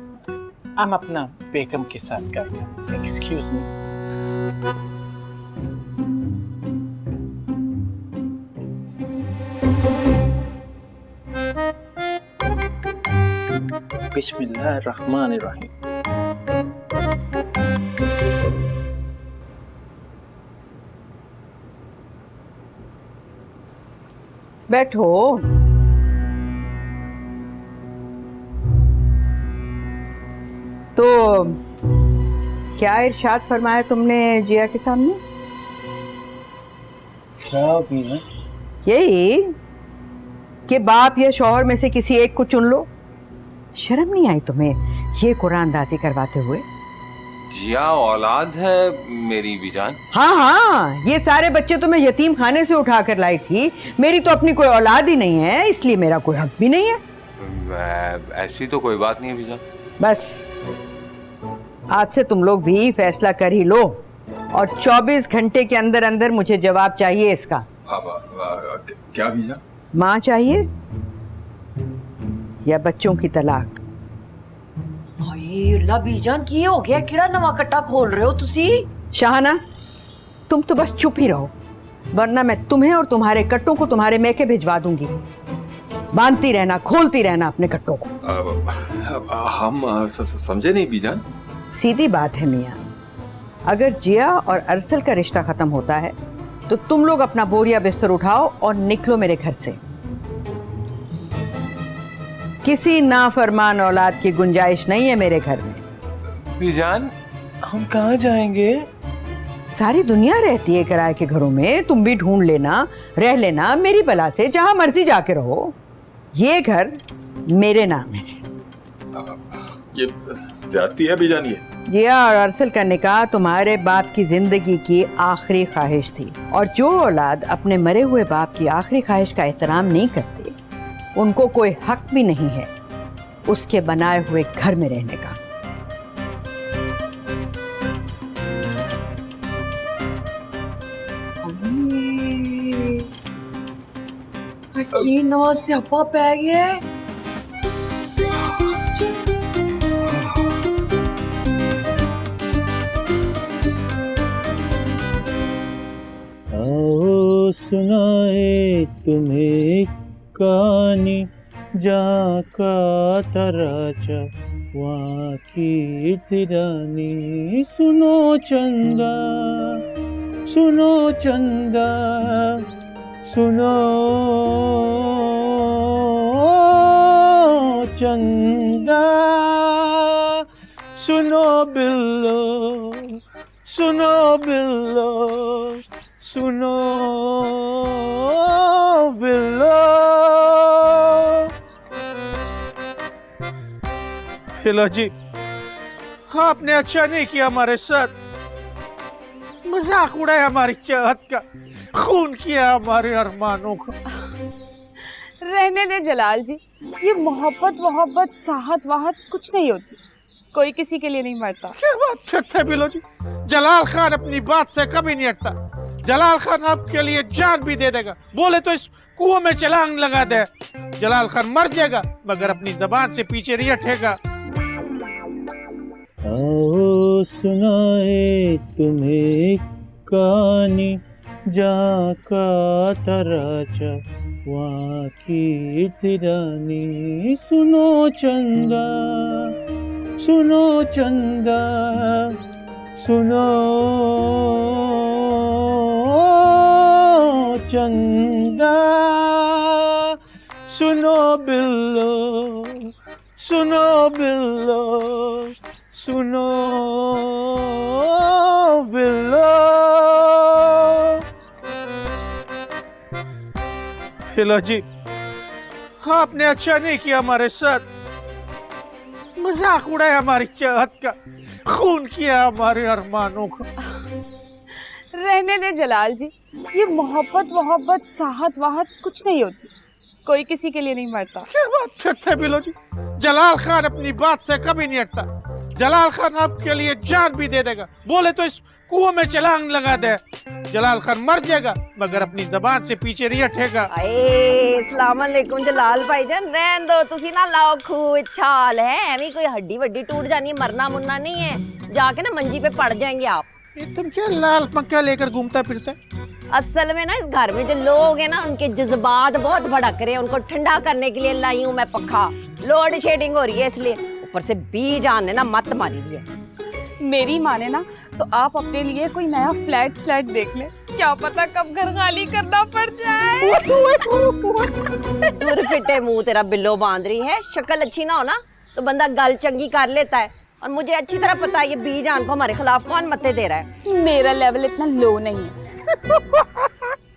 हम अपना बेगम के साथ करेंगे। Excuse me. बिस्मिल्लाहिर्रहमानिर्रहीम। बैठो। तो क्या इरशाद फरमाया तुमने जिया के सामने? क्या भी है? यही कि बाप या शौहर में से किसी एक को चुन लो। शर्म नहीं आई तुम्हें ये कुरानदाजी करवाते हुए? जिया औलाद है मेरी बीजान। हाँ हाँ, ये सारे बच्चे तो मैं यतीम खाने से उठा कर लाई थी। मेरी तो अपनी कोई औलाद ही नहीं है, इसलिए मेरा कोई हक भी नहीं है। ऐसी तो कोई बात नहीं है बीजान। बस आज से तुम लोग भी फैसला कर ही लो और 24 घंटे के अंदर अंदर मुझे जवाब चाहिए इसका। क्या भैया? माँ चाहिए या बच्चों की तलाक? बीजान की हो गया, कीड़ा नवा कट्टा खोल रहे हो तुसी? शाहाना, तुम तो बस चुप ही रहो, वरना मैं तुम्हें और तुम्हारे कट्टों को तुम्हारे मैके भिजवा दूंगी। बांधती रहना, खोलती रहना अपने कट्टों को। हम समझे नहीं बीजान। सीधी बात है मियाँ, अगर जिया और अरसल का रिश्ता खत्म होता है तो तुम लोग अपना बोरिया बिस्तर उठाओ और निकलो मेरे घर से। किसी नाफरमान औलाद की गुंजाइश नहीं है मेरे घर में। बीजान, हम कहाँ जाएंगे? सारी दुनिया रहती है किराए के घरों में, तुम भी ढूंढ लेना, रह लेना मेरी बला से, जहां मर्जी जाके रहो। ये घर मेरे नाम है। ये ज्यादती है बीजान। ये जिया और अरसल का निकाह तुम्हारे बाप की जिंदगी की आखिरी ख्वाहिश थी, और जो औलाद अपने मरे हुए बाप की आखिरी ख्वाहिश का एहतराम नहीं करते उनको कोई हक भी नहीं है उसके बनाए हुए घर में रहने का। ये नवा स्यापा पै गया है। आओ सुनाए तुम्हें कहानी जहाँ का था राजा, वहाँ की तिरानी सुनो चंदा सुनो चंदा सुनो चंदा सुनो बिल्लो सुनो बिल्लो सुनो बिल्लो। फिलोजी, आपने अच्छा नहीं किया हमारे साथ, मजाक उड़ाया हमारी चाहत का, खून किया हमारे अरमानों का। रहने दे जलाल जी, ये मोहब्बत चाहत वाहत कुछ नहीं होती, कोई किसी के लिए नहीं मरता। क्या बात करते हैं बिलोजी, जलाल खान अपनी बात से कभी नहीं हटता। जलाल खान आपके लिए जान भी दे देगा, बोले तो इस कुएं में छलांग लगा दे। जलाल खान मर जाएगा मगर अपनी जबान से पीछे नहीं हटेगा। आओ सुनाए तुम्हें कहानी, जहाँ का तराजा वहाँ की तिरानी। सुनो चंदा सुनो चंदा सुनो चंदा सुनो बिल्लो सुनो बिल्लो सुनो बिल्लो। फिलोजी, आपने अच्छा नहीं किया हमारे साथ, मजाक उड़ाया हमारी चाहत का, खून किया हमारे अरमानों का। रहने दे जलाल जी, ये मोहब्बत चाहत वाहत कुछ नहीं होती, कोई किसी के लिए नहीं मरता। क्या बात करते हैं बिलोजी, जलाल खान अपनी बात से कभी नहीं हटता। जलाल खान आपके लिए जान भी दे देगा, बोले तो इस कुएं में छलांग लगा दे। जलाल खान मर जाएगा मगर अपनी जबान से पीछे नहीं हटेगा। अस्सलाम वालेकुम जलाल भाईजान, रहन दो तुसी ना लाओ खूब छाल है, एवी कोई हड्डी वड्डी टूट जानी है, मरना मुरना नहीं है, जाके ना मंजी पे पड़ जाएंगे आप। ये तुम क्या लाल पंखा लेकर घूमता फिरता? असल में ना इस घर में जो लोग हैं ना उनके जज्बात बहुत भड़क रहे हैं, उनको ठंडा करने के लिए लाई हूँ मैं पंखा। लोड शेडिंग हो रही है इसलिए, ऊपर से बीजान ने ना मत मारी हुई है। मेरी माने ना तो आप अपने लिए कोई नया फ्लैट देख ले, क्या पता कब घर खाली करना पड़ जाए। दूर फिटे मुंह तेरा बिल्लो बांध रही है, शक्ल अच्छी ना हो ना तो बंदा गल चंगी कर लेता है, और मुझे अच्छी तरह पता है ये बीजान को हमारे खिलाफ कौन मत्ते दे रहा है। मेरा लेवल इतना लो नहीं है।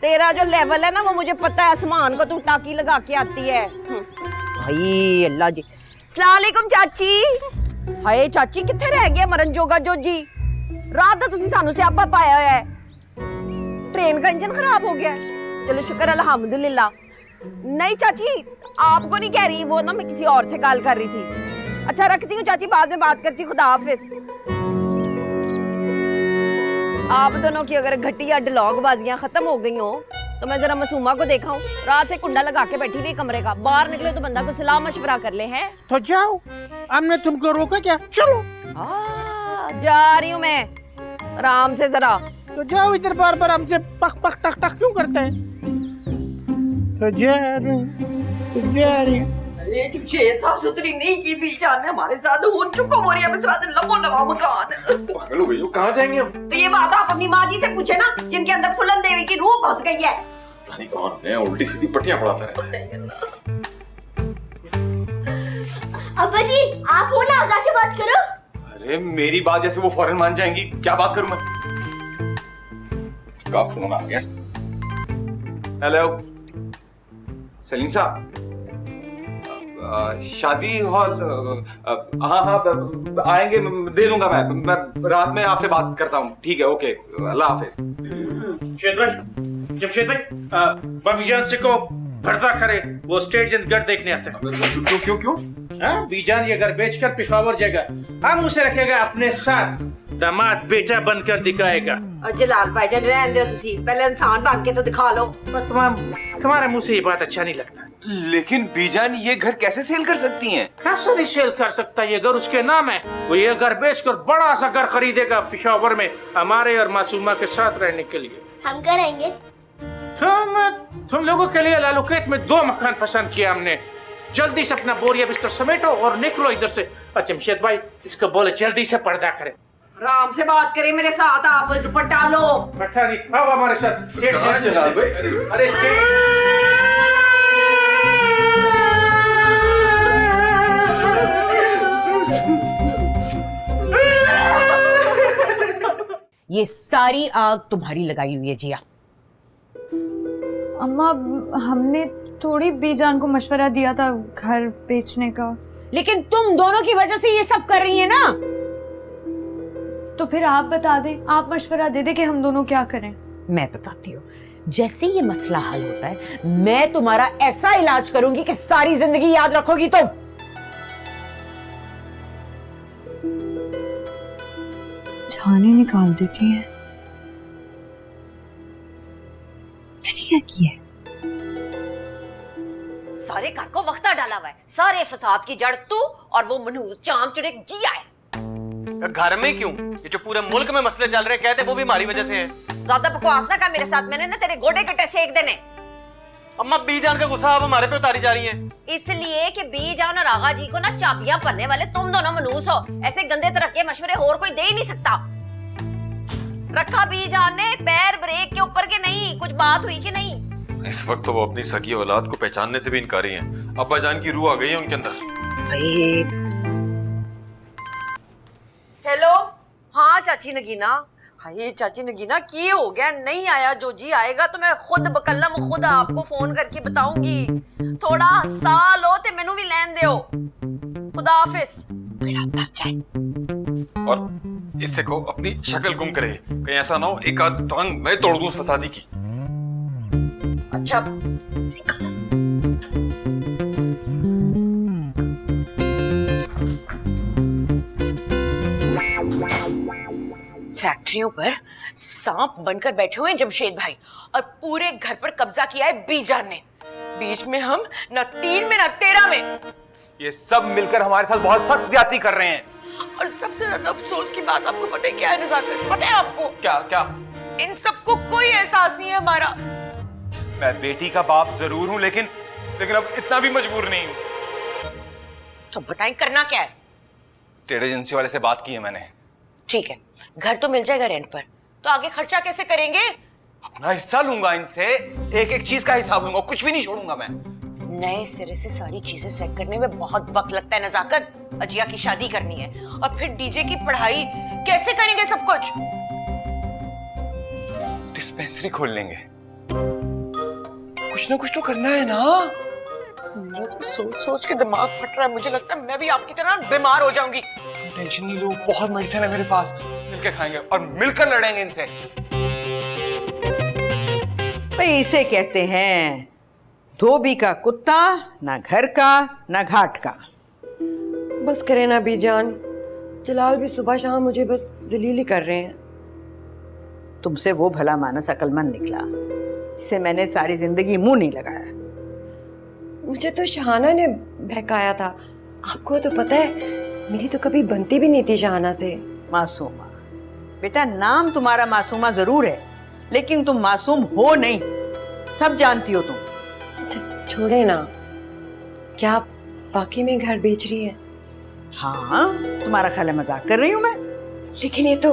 तेरा जो लेवल है ना वो मुझे पता है, आसमान को तू टाकी लगा के आती है। भाई अल्लाह जी। अस्सलाम वालेकुम चाची। हाय चाची किथे रह गया मरन जोगा जोजी, रात दा तुसी सानू स्यापा पाया होया है, ट्रेन का इंजन खराब हो गया है। चलो शुक्र अल्हम्दुलिल्लाह। नहीं चाची आपको नहीं कह रही, वो ना मैं किसी और से कॉल कर रही थी। अच्छा रखती हूँ चाची, बाद में बात करती हूँ, खुदा हाफिज। आप दोनों की अगर घटिया डिलॉग बाजियां खत्म हो गई हो तो मैं जरा मासूमा को देखा हूँ, रात से कुंडा लगा के बैठी हुई कमरे का, बाहर निकले तो बंदा को सलाह मशवरा कर ले। हैं तो जाओ, हमने तुमको रोका क्या? चलो। जा रही हूँ मैं, आराम से जरा। तो जाओ, इधर बार बार हमसे पक पक टक टक क्यों करते हैं? तो जा रही हूँ। अरे जमशेद साफ सुथरी नहीं की भी जाने हमारे साथ हो चुका हो रही है, बस रात लबो लबा मकान। पागल हो गई हो, कहाँ जाएंगे हम? तो ये बात आप अपनी माँ जी से पूछे ना, जिनके अंदर फुलन देवी की रूह घुस गई है। पता नहीं कौन है, उल्टी सीधी पट्टियां पढ़ाता रहता है। अब्बा जी आप हो ना, जाके बात करो। अरे मेरी बात जैसे वो फौरन मान जाएंगी, क्या बात करूं मैं? इसका फोन आ गया। हेलो सलीम साहब, शादी हॉल, हाँ आएंगे, दे दूंगा मैं रात में आपसे बात करता हूँ। ठीक है, ओके, अल्लाह हाफिज। जमशेद भाई, बीजान से को पर्दा करे, वो स्टेट जंतगढ़ देखने आते हैं। क्यों क्यों? हाँ, बीजान ये घर बेचकर पिशावर जाएगा, हम उसे रखेगा अपने साथ, दामाद बेटा बनकर दिखाएगा। जलाल भाईजान रहने दो तुसी, पहले इंसान बन के तो दिखा लो। तुम्हारे मुंह से ये बात अच्छा नहीं लगता। लेकिन बीजान ये घर कैसे सेल कर सकती हैं? कैसे नहीं सेल कर सकता, ये घर उसके नाम है, वो ये घर बेचकर बड़ा सा घर खरीदेगा पिशावर में, हमारे और मासूमा के साथ रहने के लिए। हम करेंगे। तुम लोगों के लिए लालूकेट में 2 मकान पसंद किया हमने। जल्दी से अपना बोरिया बिस्तर समेटो और निकलो इधर से, और जमशेद भाई इसको बोले जल्दी से पर्दा करे। आराम से बात करें मेरे साथ, आप दुपट्टा लो। अच्छा जी, आओ हमारे साथ। स्टेट अरे ये सारी आग तुम्हारी लगाई हुई है जिया। अम्मा, हमने थोड़ी बीजान को मशवरा दिया था घर बेचने का। लेकिन तुम दोनों की वजह से ये सब कर रही है ना। तो फिर आप बता दें, आप मशवरा दे दे कि हम दोनों क्या करें। मैं बताती हूँ, जैसे ये मसला हल होता है मैं तुम्हारा ऐसा इलाज करूंगी कि सारी जिंदगी याद रखोगी तुम। जाने निकाल देती है। मैंने क्या किया? सारे घर को वक्ता डाला हुआ है, सारे फसाद की जड़ तू और वो मनहूस चाम चुड़ैक जिया है। घर में क्यों? ये जो पूरे मुल्क में मसले चल रहे हैं कहते वो भी हमारी वजह से है। ज्यादा बकवास ना कर मेरे साथ, मैंने ना तेरे गोडे कटे सेक देने। अम्मा बीजान का गुस्सा अब हमारे पे उतारी जा रही है। इसलिए कि बीजान और आगा जी को ना चाबियां पढ़ने वाले तुम दोनों मनहूस हो। ऐसे गंदे तरह के मशवरे और कोई दे ही नहीं सकता। रखा बीजान ने पैर ब्रेक के ऊपर के नहीं, कुछ बात हुई कि नहीं? इस वक्त तो वो अपनी सगी औलाद को पहचानने से भी इनकारी हैं। अब्बा जान की रूह आ गई है उनके अंदर। हेलो, हाँ चाची नगीना। हाय चाची नगीना, की हो गया? नहीं आया जो जी आएगा तो मैं खुद बकलम खुद आपको फोन करके बताऊंगी। थोड़ा साल हो ते मैनू भी लैन दियो। खुदा हाफिज। बेड़ा तर जाए। और इससे को अपनी शक्ल गुम करे, कहीं ऐसा ना हो एक आध टांग मैं तोड़ दूं उस फसादी की। अच्छा फैक्ट्रियों पर सांप बनकर बैठे हुए हैं जमशेद भाई और पूरे घर पर कब्जा किया है बीजान ने। बीच में हम न 3 में न 13 में। ये सब मिलकर हमारे साथ बहुत सख्त ज्यादती कर रहे हैं। और सबसे ज्यादा अफसोस की बात आपको पता है क्या है नज़ाकत? पता है आपको क्या? क्या? इन सबको कोई एहसास नहीं है हमारा। मैं बेटी का बाप जरूर हूं लेकिन अब इतना भी मजबूर नहीं हूं। तो बताएं करना क्या है? स्टेट एजेंसी वाले से बात की है मैंने। ठीक है, घर तो मिल जाएगा रेंट पर, तो आगे खर्चा कैसे करेंगे? अपना हिस्सा लूंगा इनसे, एक एक चीज का हिसाब लूंगा, कुछ भी नहीं छोड़ूंगा मैं। नए सिरे से सारी चीजें सेट करने में बहुत वक्त लगता है नजाकत। अजिया की शादी करनी है और फिर डीजे की पढ़ाई, कैसे करेंगे सब कुछ? डिस्पेंसरी खोल लेंगे, कुछ ना कुछ तो करना है ना। सोच सोच के दिमाग फट रहा है। मुझे लगता है मैं भी आपकी तरह बीमार हो जाऊंगी। टेंशन नहीं लो, बहुत मेडिसिन है मेरे पास, मिलकर खाएंगे और मिलकर लड़ेंगे इनसे। भाई इसे कहते हैं धोबी का कुत्ता, ना घर का ना घाट का। बस करें ना बीजान, जलाल भी सुबह शाम मुझे बस जलील ही कर रहे हैं। तुमसे वो भला मानस अक्लमंद निकला जिसे मैंने सारी जिंदगी मुंह नहीं लगाया। मुझे तो शहाना ने बहकाया था। आपको तो पता है मेरी तो कभी बनती भी नहीं थी शहाना से। मासूमा बेटा, नाम तुम्हारा मासूमा जरूर है लेकिन तुम मासूम हो नहीं, सब जानती हो तुम। छोड़े ना, क्या आप वाकई में घर बेच रही है? हाँ, तुम्हारा ख्याल है मजाक कर रही हूँ मैं? लेकिन ये तो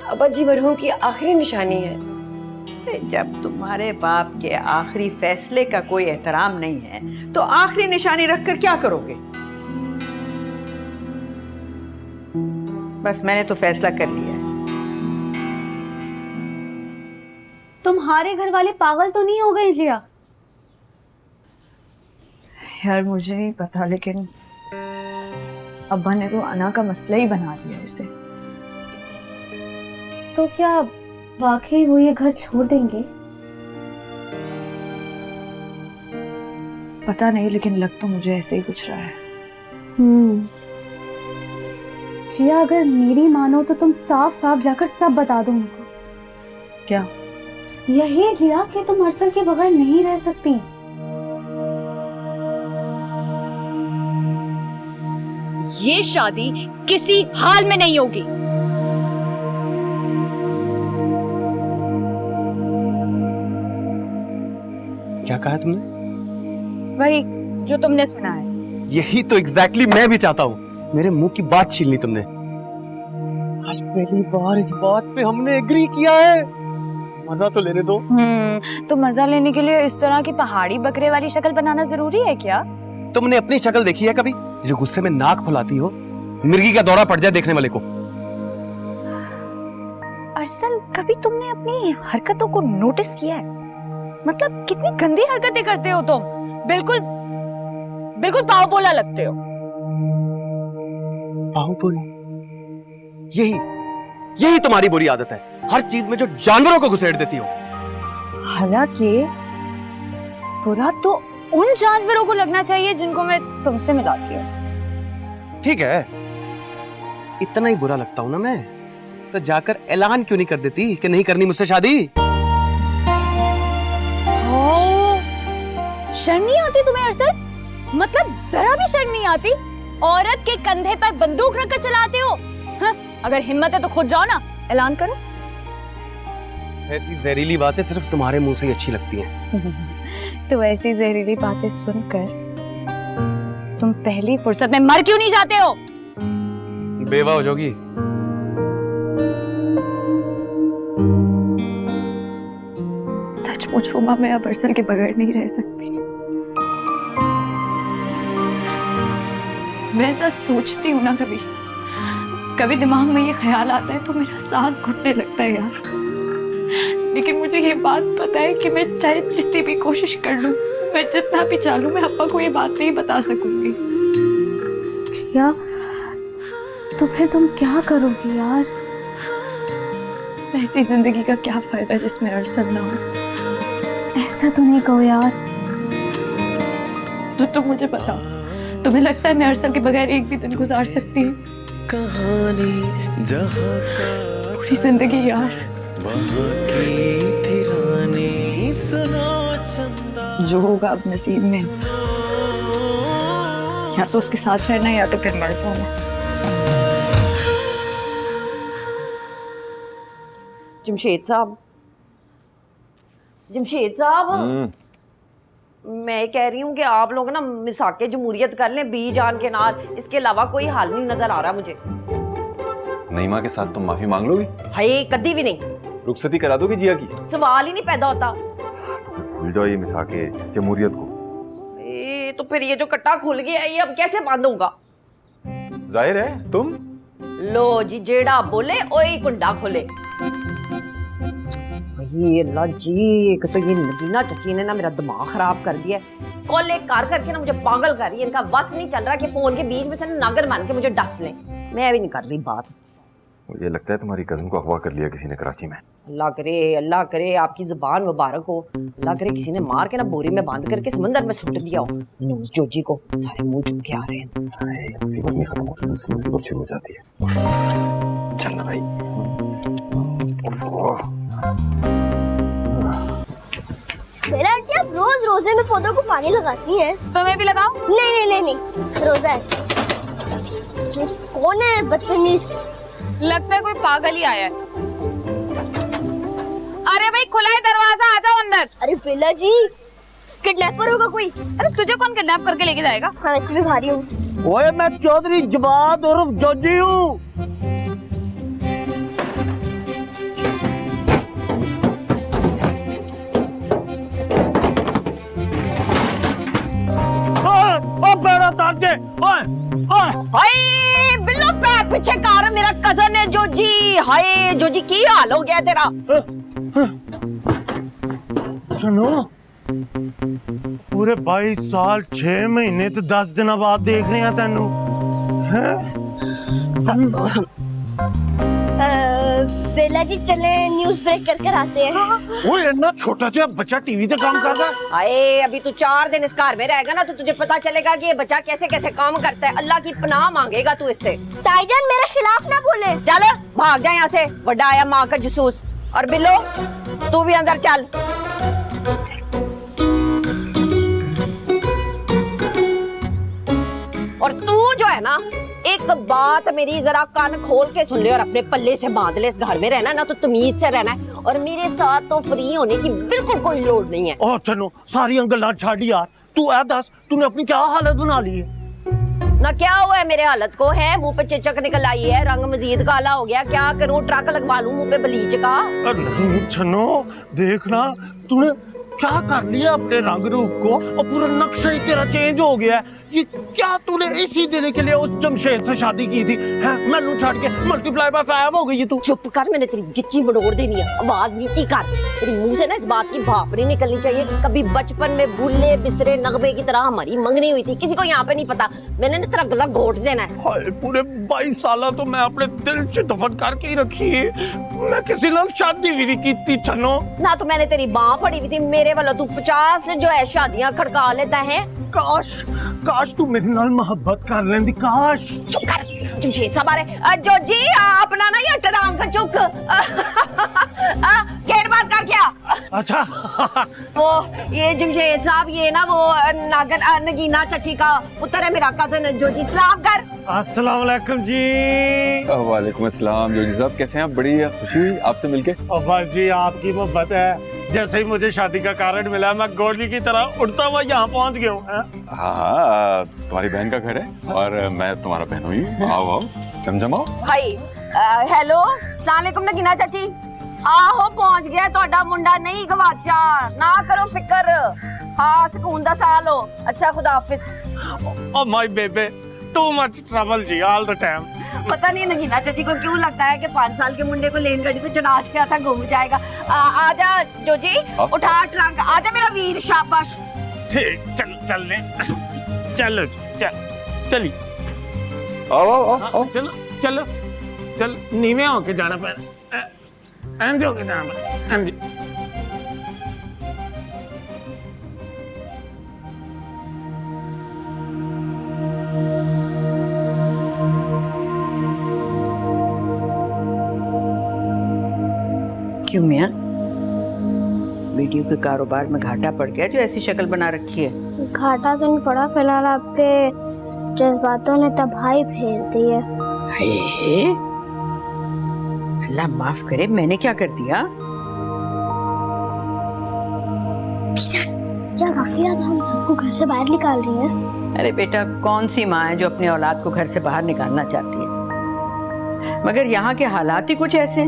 अब्बा जी मरहूम की आखिरी निशानी है। जब तुम्हारे बाप के आखिरी फैसले का कोई एहतराम नहीं है तो आखिरी निशानी रखकर क्या करोगे? बस मैंने तो फैसला कर लिया है। तुम्हारे घर वाले पागल तो नहीं हो गए जिया? यार मुझे नहीं पता, लेकिन अब्बा ने तो अना का मसला ही बना दिया इसे। तो क्या वाकई वो ये घर छोड़ देंगे? पता नहीं, लेकिन लग तो मुझे ऐसे ही कुछ रहा है। जिया, अगर मेरी मानो तो तुम साफ साफ जाकर सब बता दो उनको। क्या? यही जिया कि तुम अरसल के बगैर नहीं रह सकती। ये शादी किसी हाल में नहीं होगी। क्या कहा तुमने? वही जो तुमने सुना है। यही तो एग्जैक्टली मैं भी चाहता हूँ। मेरे मुंह की बात छीन ली तुमने। आज पहली बार इस बात पे हमने एग्री किया है। मजा तो लेने दो। तो मजा लेने के लिए इस तरह की पहाड़ी बकरे वाली शक्ल बनाना जरूरी है क्या? तुमने अपनी शक्ल देखी है कभी? जो गुस्से में नाक फुलाती हो, मिर्गी का दौरा पड़ जाए देखने वाले को। अरसल, कभी तुमने अपनी हरकतों को नोटिस किया है? मतलब कितनी गंदी हरकतें करते हो तुम। बिल्कुल बिल्कुल पावपोला लगते हो। पावपोला? यही तुम्हारी बुरी आदत है, हर चीज में जो जानवरों को घुसेड़ देती हो। हालांकि बुरा तो उन जानवरों को लगना चाहिए जिनको मैं तुमसे मिलाती हूँ। ठीक है, इतना ही बुरा लगता हूं ना मैं, तो जाकर ऐलान क्यों नहीं कर देती कि नहीं करनी मुझसे शादी? शर्म नहीं आती तुम्हें अरसल? मतलब जरा भी शर्म नहीं आती? औरत के कंधे पर बंदूक रखकर चलाते हो। हाँ, अगर हिम्मत है तो खुद जाओ ना, ऐलान करो। ऐसी जहरीली बातें सिर्फ तुम्हारे मुंह से ही अच्छी लगती हैं। तो ऐसी जहरीली बातें सुनकर तुम पहली फुर्सत में मर क्यों नहीं जाते हो? बेवा हो जाओगी। सचमुच रुमा, मैं अब अरसल के बगैर नहीं रह सकती। मैं ऐसा सोचती हूँ ना, कभी दिमाग में ये ख्याल आता है तो मेरा सांस घुटने लगता है यार। लेकिन मुझे ये बात पता है कि मैं चाहे जितनी भी कोशिश कर लूं, मैं जितना भी चाहूं, मैं अप्पा को ये बात नहीं बता सकूंगी। या तो फिर तुम क्या करोगी यार? ऐसी जिंदगी का क्या फायदा जिसमें अरसल ना हो? ऐसा तो नहीं कहो यार। तो तुम मुझे बताओ, तुम्हें लगता है मैं अरसल के बगैर एक भी दिन गुजार सकती हूँ? कहानी जहाँ का पूरी जिंदगी यार। जो होगा अब नसीब में, या तो उसके साथ रहना या तो फिर मर जाना। जमशेद साहब, मैं कह रही हूँ कि आप लोग ना मिसाके जमहूरियत कर लें बी जान के नाल। इसके अलावा कोई हाल नहीं नजर आ रहा मुझे। नईमा के साथ तुम माफी मांग लोगी? हाय, कभी भी नहीं। रुखसती करा दोगी जिया की? सवाल ही नहीं पैदा होता। भूल जाओ ये मिसाके जमहूरियत को। तो फिर ये जो कट्टा खुल गया है, ये अब कैसे बंद होगा? जाहिर है तुम। लो जी, जेड़ा बोले ओही कुंडा खोले। अल्लाह जी, एक तो ये नगीना चची ने ना मेरा दिमाग खराब कर दिया। कॉल एक कार करके ना मुझे पागल कर रही है। इनका बस नहीं चल रहा कि फोन के बीच में से नागर मान के मुझे डस लें। मैं भी नहीं कर रही बात। मुझे लगता है तुम्हारी कजन को अगवा कर लिया किसी ने कराची में। अल्लाह करे आपकी जुबान मुबारक हो। अल्लाह करे किसी ने मार के ना बोरी में बांध करके समंदर में सुट दिया हो। न्यूज़ जोजी को सारे मुंह चुप के आ रहे हैं। मुसीबत नहीं खत्म होती, दूसरी मुसीबत शुरू हो जाती है। चलना भाई। बेला आंटी, आप रोज रोजे में पौधों को पानी लगाती हैं। तो मैं भी लगाऊं? नहीं, रोजा है। कौन है बदतमीज? लगता है कोई पागल ही आया है। अरे भाई, खुला है दरवाजा, आ जाओ अंदर। अरे बेला जी, किडनैपर होगा कोई। अरे तुझे कौन किडनैप करके लेके जाएगा? हाँ, वैसे भी भारी हूँ। ओए, मैं चौधरी जवाद उर्फ जोजी हूँ। हाय बिल्लो, पैर पीछे कर। मेरा कजन है जोजी। हाय जोजी, की हाल हो गया तेरा? सुनो, पूरे 22 साल 6 महीने तो 10 दिन बाद देख रहे हैं तेनू। बेला जी, चले न्यूज़ ब्रेक कर आते हैं। ओए, इतना छोटा सा बच्चा टीवी पे काम कर रहा है। हाय, अभी तू 4 दिन इस घर में रहेगा ना, तो तुझे पता चलेगा कि ये बच्चा कैसे कैसे काम करता है। अल्लाह की पनाह मांगेगा तू इससे। ताईजान, मेरे खिलाफ ना बोले। चल भाग जा यहाँ से, बड़ा आया माँ का जसूस। और बिल्लो, तू भी अंदर चल। और तू जो है ना, एक बात मेरी जरा कान खोल के सुन ले और अपने पल्ले से बांध ले। इस घर में रहना ना तो तमीज से रहना है, और मेरे साथ तो फ्री होने की बिल्कुल कोई लोड़ नहीं है। ओ चलो, सारी गल्लां छाड़ यार। तू ऐ दस, तूने अपनी क्या हालत बना ली है? ना क्या हुआ है मेरे हालत को, है मुंह पे चिचक निकल आई है, रंग मजीद काला हो गया, क्या करूं, ट्रक लगवा लूं मुंह पे ब्लीच का? नहीं छनो, देखना तूने क्या कर लिया अपने रंग रूप को, और पूरा नक्शा ही तेरा चेंज हो गया है। ये क्या तूने इसी दिन के लिए उस जमशेद से शादी की थी? हैं मैनू छाड़ के मल्टीप्लाई बाय 5 हो गई है तू। चुप कर, मैंने तेरी गिच्ची बड़ोड़ देनी है, आवाज नीची कर। तेरी मुंह से ना इस बात की भाप नहीं निकलनी चाहिए कि कभी बचपन में भूले बिसरे नगमे की तरह हमारी मंगनी हुई थी, किसी को यहाँ पे नहीं पता। मैंने ना तेरा गला घोट देना है। हाय, पूरे 22 साल तो मैं अपने दिल च दफन करके ही रखी है, मैं किसी नाल शादी भी नहीं की थी छनो। ना तो मैंने तेरी बाह फड़ी हुई थी, मेरे वालों तू 50 जो है शादियां खड़का लेता है। काश तू मेरे नाल मोहब्बत कर लेंदी, काश। चुप कर जमशेद साहब, अरे जो जी अपना ना ये टरांग का चुक गेट बात कर क्या? अच्छा वो ये जमशेद साहब, ये ना वो नागर नगीना चाची का पुत्र है, मेरा कजन जो जी। सलाम कर। अस्सलाम वालेकुम जी। वालेकुम अस्सलाम। जोजी साहब कैसे हैं आप? बड़ी खुशी हुई आपसे मिलके। बस जी आपकी मोहब्बत है, जैसे ही मुझे शादी का कारण मिला मैं गोली की तरह उड़ता हुआ यहाँ पहुँच गया हूँ। हाँ, तुम्हारी बहन का घर है और मैं तुम्हारा बहन हुई। आओ आओ, चमचमाओ। हाय हेलो, सलाम अलैकुम नगीना चाची। आहो पहुंच गया ਤੁਹਾਡਾ मुंडा, नहीं गवाचा, ना करो फिक्र। हाँ सुकून दा साल हो। अच्छा खुदा हाफिज। Oh my baby, too much trouble ji all the time। पता नहीं नगीना चाची को क्यों लगता है कि 5 साल के मुंडे को लेन गाड़ी पे चढ़ा दिया था, घूम जाएगा। आजा जो जी, उठा ट्रंक, आजा मेरा वीर, शाबाश। ठीक, चलने चलो चल चली। आओ आओ आओ, चलो चलो चल, नीवे होके जाना पैना, एंड होके जाना एंड। क्यों मियाँ, वीडियो के कारोबार में घाटा पड़ गया जो ऐसी शक्ल बना रखी है? घाटा तो नहीं पड़ा, फिलहाल आपके जज्बातों ने तबाही फेर दी है। हे अल्लाह माफ करे, मैंने क्या कर दिया? क्या वाकई आप हम सबको घर से बाहर निकाल रही हैं? अरे बेटा, कौन सी माँ है जो अपने औलाद को घर से बाहर निकालना चाहती है, मगर यहाँ के हालात ही कुछ ऐसे।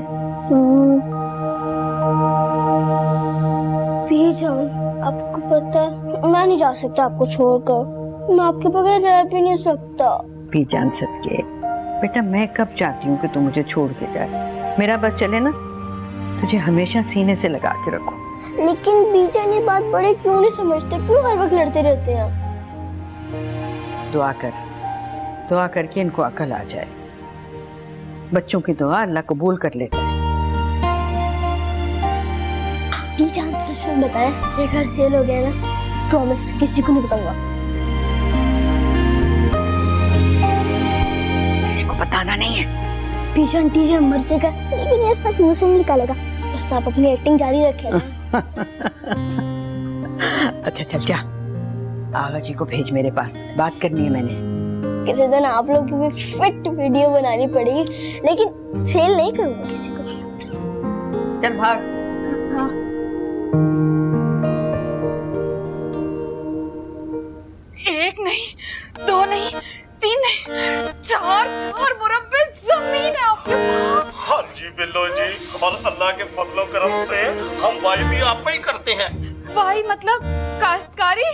आपको पता है मैं नहीं जा सकता आपको छोड़कर, मैं आपके बगैर रह भी नहीं सकता। भी जान सके बेटा, मैं कब चाहती हूँ कि तू मुझे छोड़ के जाए, मेरा बस चले ना, तुझे हमेशा सीने से लगा के रखो। लेकिन बीजान ये बात बड़े क्यों नहीं समझते, क्यों हर वक्त लड़ते रहते हैं? दुआ करके इनको अकल आ जाए। बच्चों की दुआ अल्लाह कबूल कर लेता है। बीजान सच में बताए, ये घर सेल हो गया ना, प्रॉमिस किसी को नहीं बताऊंगा। किसी को बताना नहीं है। बीजान टीचर मर जाएगा, लेकिन यार पास मुंह से नहीं निकालेगा, बस आप अपनी एक्टिंग जारी रखें। अच्छा चल जा, आगा जी को भेज मेरे पास, बात करनी है मैंने। किसी दिन आप लोग की भी फिट वीडियो बनानी पड़ेगी, लेकिन सेल नहीं करूंगा किसी को। चल भाग। हाँ। एक नहीं, 2 नहीं, 3 नहीं, 4 मुरब्बे जमीन है आपके पास। हाँ जी बिल्लो जी, और अल्लाह के फजलो करम से हम वाई भी आप ही करते हैं। वाई मतलब काश्तकारी?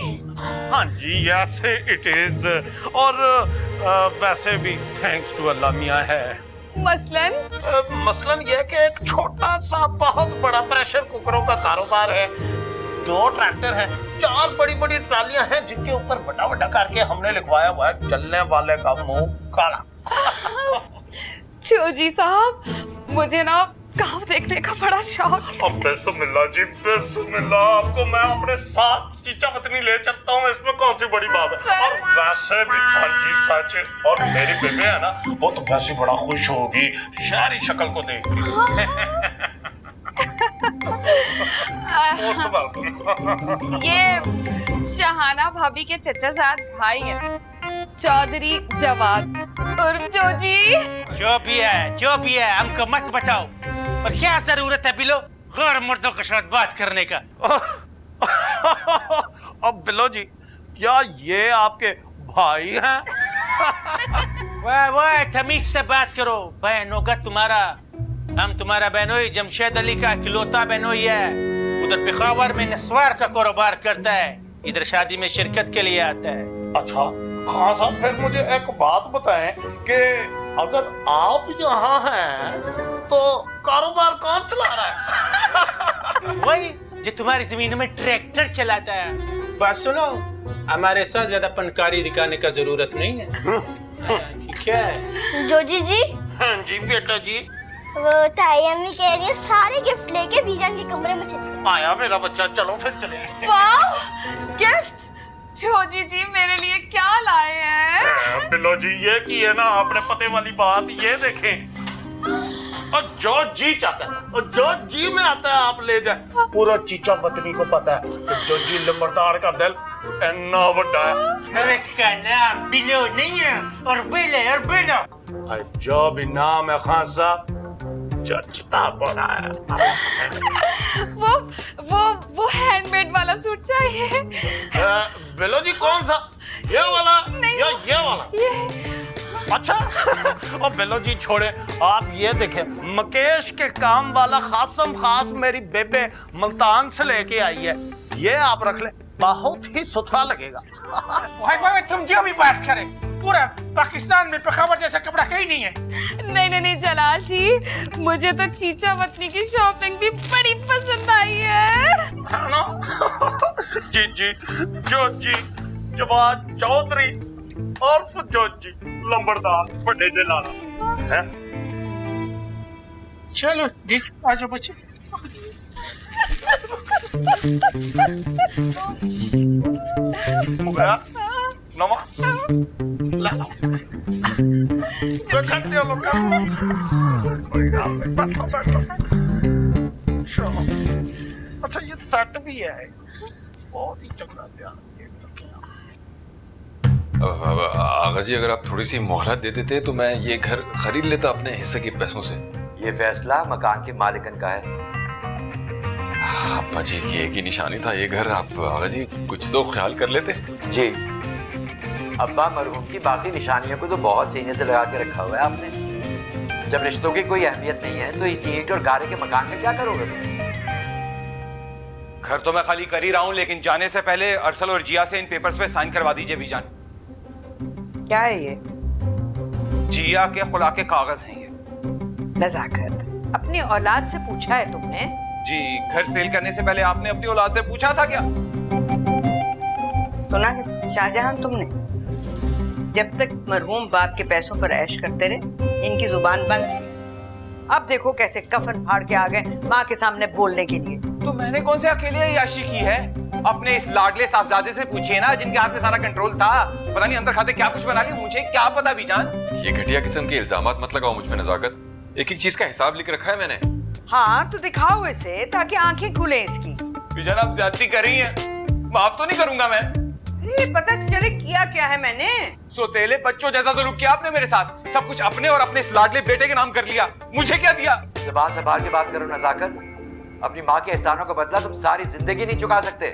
हाँ जी, यस इट इज। और वैसे भी थैंक्स टू अल्लाह मियाँ है। मसलन यह कि एक छोटा सा बहुत बड़ा प्रेशर कुकरों का कारोबार है, 2 ट्रैक्टर हैं, 4 बड़ी बड़ी ट्रालियां हैं जिनके ऊपर बड़ा बड़ा करके हमने लिखवाया हुआ है, चलने वाले का मुंह काला। चोजी साहब, मुझे ना गाँव देखने का बड़ा शौक है। अब बिस्मिल्लाह जी बिस्मिल्लाह, आपको मैं अपने साथ चीचा वतनी ले चलता हूँ, इसमें कौन सी बड़ी बात है। और वैसे भी हाँ जी सच, और मेरी बेबे है ना, वो तो वैसे बड़ा खुश होगी शहरी शक्ल को देख के। ये शहाना भाभी के चचा साथ भाई है, चौधरी जवाद उर्फ चोजी। जो भी है हमको मत बताओ, और क्या जरूरत है बिलो गैर मर्दों के साथ बात करने का? अब बिलो जी, क्या ये आपके भाई हैं? वाह वाह, तमीज से बात करो। बहनों का तुम्हारा, हम तुम्हारा बहनोई जमशेद अली का इकलौता बहनोई है। उधर पेशावर में नस्वार का कारोबार करता है, इधर शादी में शिरकत के लिए आता है। अच्छा खान साहब, फिर मुझे एक बात बताएं कि अगर आप यहाँ हैं तो कारोबार कौन चला रहा है? वही जो तुम्हारी जमीन में ट्रैक्टर चलाता है। बात सुनो, हमारे साथ ज्यादा फनकारी दिखाने का जरूरत नहीं है। क्या है जोजी जी? हाँ जी बेटा जी। वो ताई अम्मी कह रही है सारे गिफ्ट लेके बीजान के कमरे में चले। आया मेरा बच्चा, चलो फिर चले। वाह, गिफ्ट्स। जोजी जी मेरे लिए क्या लाए हैं? बिल्लो जी, ये की है ना आपने पते वाली बात, ये देखें। और जो जी चाहता है और जो जी में आता है आप ले जाए। पूरा चीचा वतनी को पता है कि जो जी लंबरदार का दिल इतना बड़ा है। इसका नाम बिलो नहीं है, और बिलो। जो भी नाम है खान साहब, चचता बड़ा है। वो हैंडमेड वाला सूट चाहिए। बिलो जी कौन सा, ये वाला या ये वाला? अच्छा और बिलो जी छोड़े, आप ये देखें, मुकेश के काम वाला खासम खास मेरी बेबे मुल्तान से लेके आई है। ये आप रख ले, बहुत ही सुथरा लगेगा। भाई तुम जो भी बात करें, पूरा पाकिस्तान में पेशावर जैसा कपड़ा कहीं नहीं है। नहीं जलाल जी, मुझे तो चीचा वतनी की शॉपिंग भी बड़ी पसंद आई है ना? जी जो जवान चौधरी और सुजोत जी लंबरदार बड़े दिलाना है। चलो आजो बच्चे। हो गया नमा ला तो खट्टे लोग का अच्छा ये सेट भी है, बहुत ही चंगा दिया। आगा जी, अगर आप थोड़ी सी मोहलत दे देते तो मैं ये घर खरीद लेता अपने हिस्से के पैसों से। ये फैसला मकान के मालिकन का है। अब्बा जी की एक ही निशानी था ये घर। आप आगा जी कुछ तो ख्याल कर लेते। जी, अब्बा मरहूम की बाकी निशानियों को तो बहुत सीने से लगा के रखा हुआ है आपने। जब रिश्तों की कोई अहमियत नहीं है तो इस ईंट और गारे के मकान में क्या करोगे? घर तो मैं खाली कर ही रहा हूं, लेकिन जाने से पहले अरसल और जिया से इन पेपर्स पे साइन करवा दीजिए बीजान। क्या है ये? जिया के खुला के कागज हैं ये। नजाकत, अपनी औलाद से पूछा है तुमने? जी, घर सेल करने से पहले आपने अपनी औलाद से पूछा था क्या? सुना है शाहजहां, तुमने जब तक मरहूम बाप के पैसों पर ऐश करते रहे इनकी जुबान बंद थी। अब देखो कैसे कफन फाड़ के आ गए माँ के सामने बोलने के लिए। तो मैंने कौन से अकेले याशी की है? अपने इस लाडले साहबजादे से पूछिए ना, जिनके हाथ में सारा कंट्रोल था। पता नहीं अंदर खाते क्या कुछ बना लिया, मुझे क्या पता बीजान। ये घटिया किस्म के इल्जामात मत लगाओ मुझ पे नजाकत। एक एक चीज का हिसाब लिख रखा है मैंने। हाँ तो दिखाओ इसे ताकि आंखें खुले इसकी। बीजान आप ज्यादती कर रही हैं, माफ तो नहीं करूंगा मैं। अरे पता तो चले किया क्या है मैंने। सोतेले बच्चों जैसा सलूक किया आपने मेरे साथ। सब कुछ अपने और अपने इस लाडले बेटे के नाम कर लिया। मुझे क्या दिया? ज़बान संभाल के बात करो नजाकत। अपनी माँ के एहसानों का बदला तुम सारी जिंदगी नहीं चुका सकते।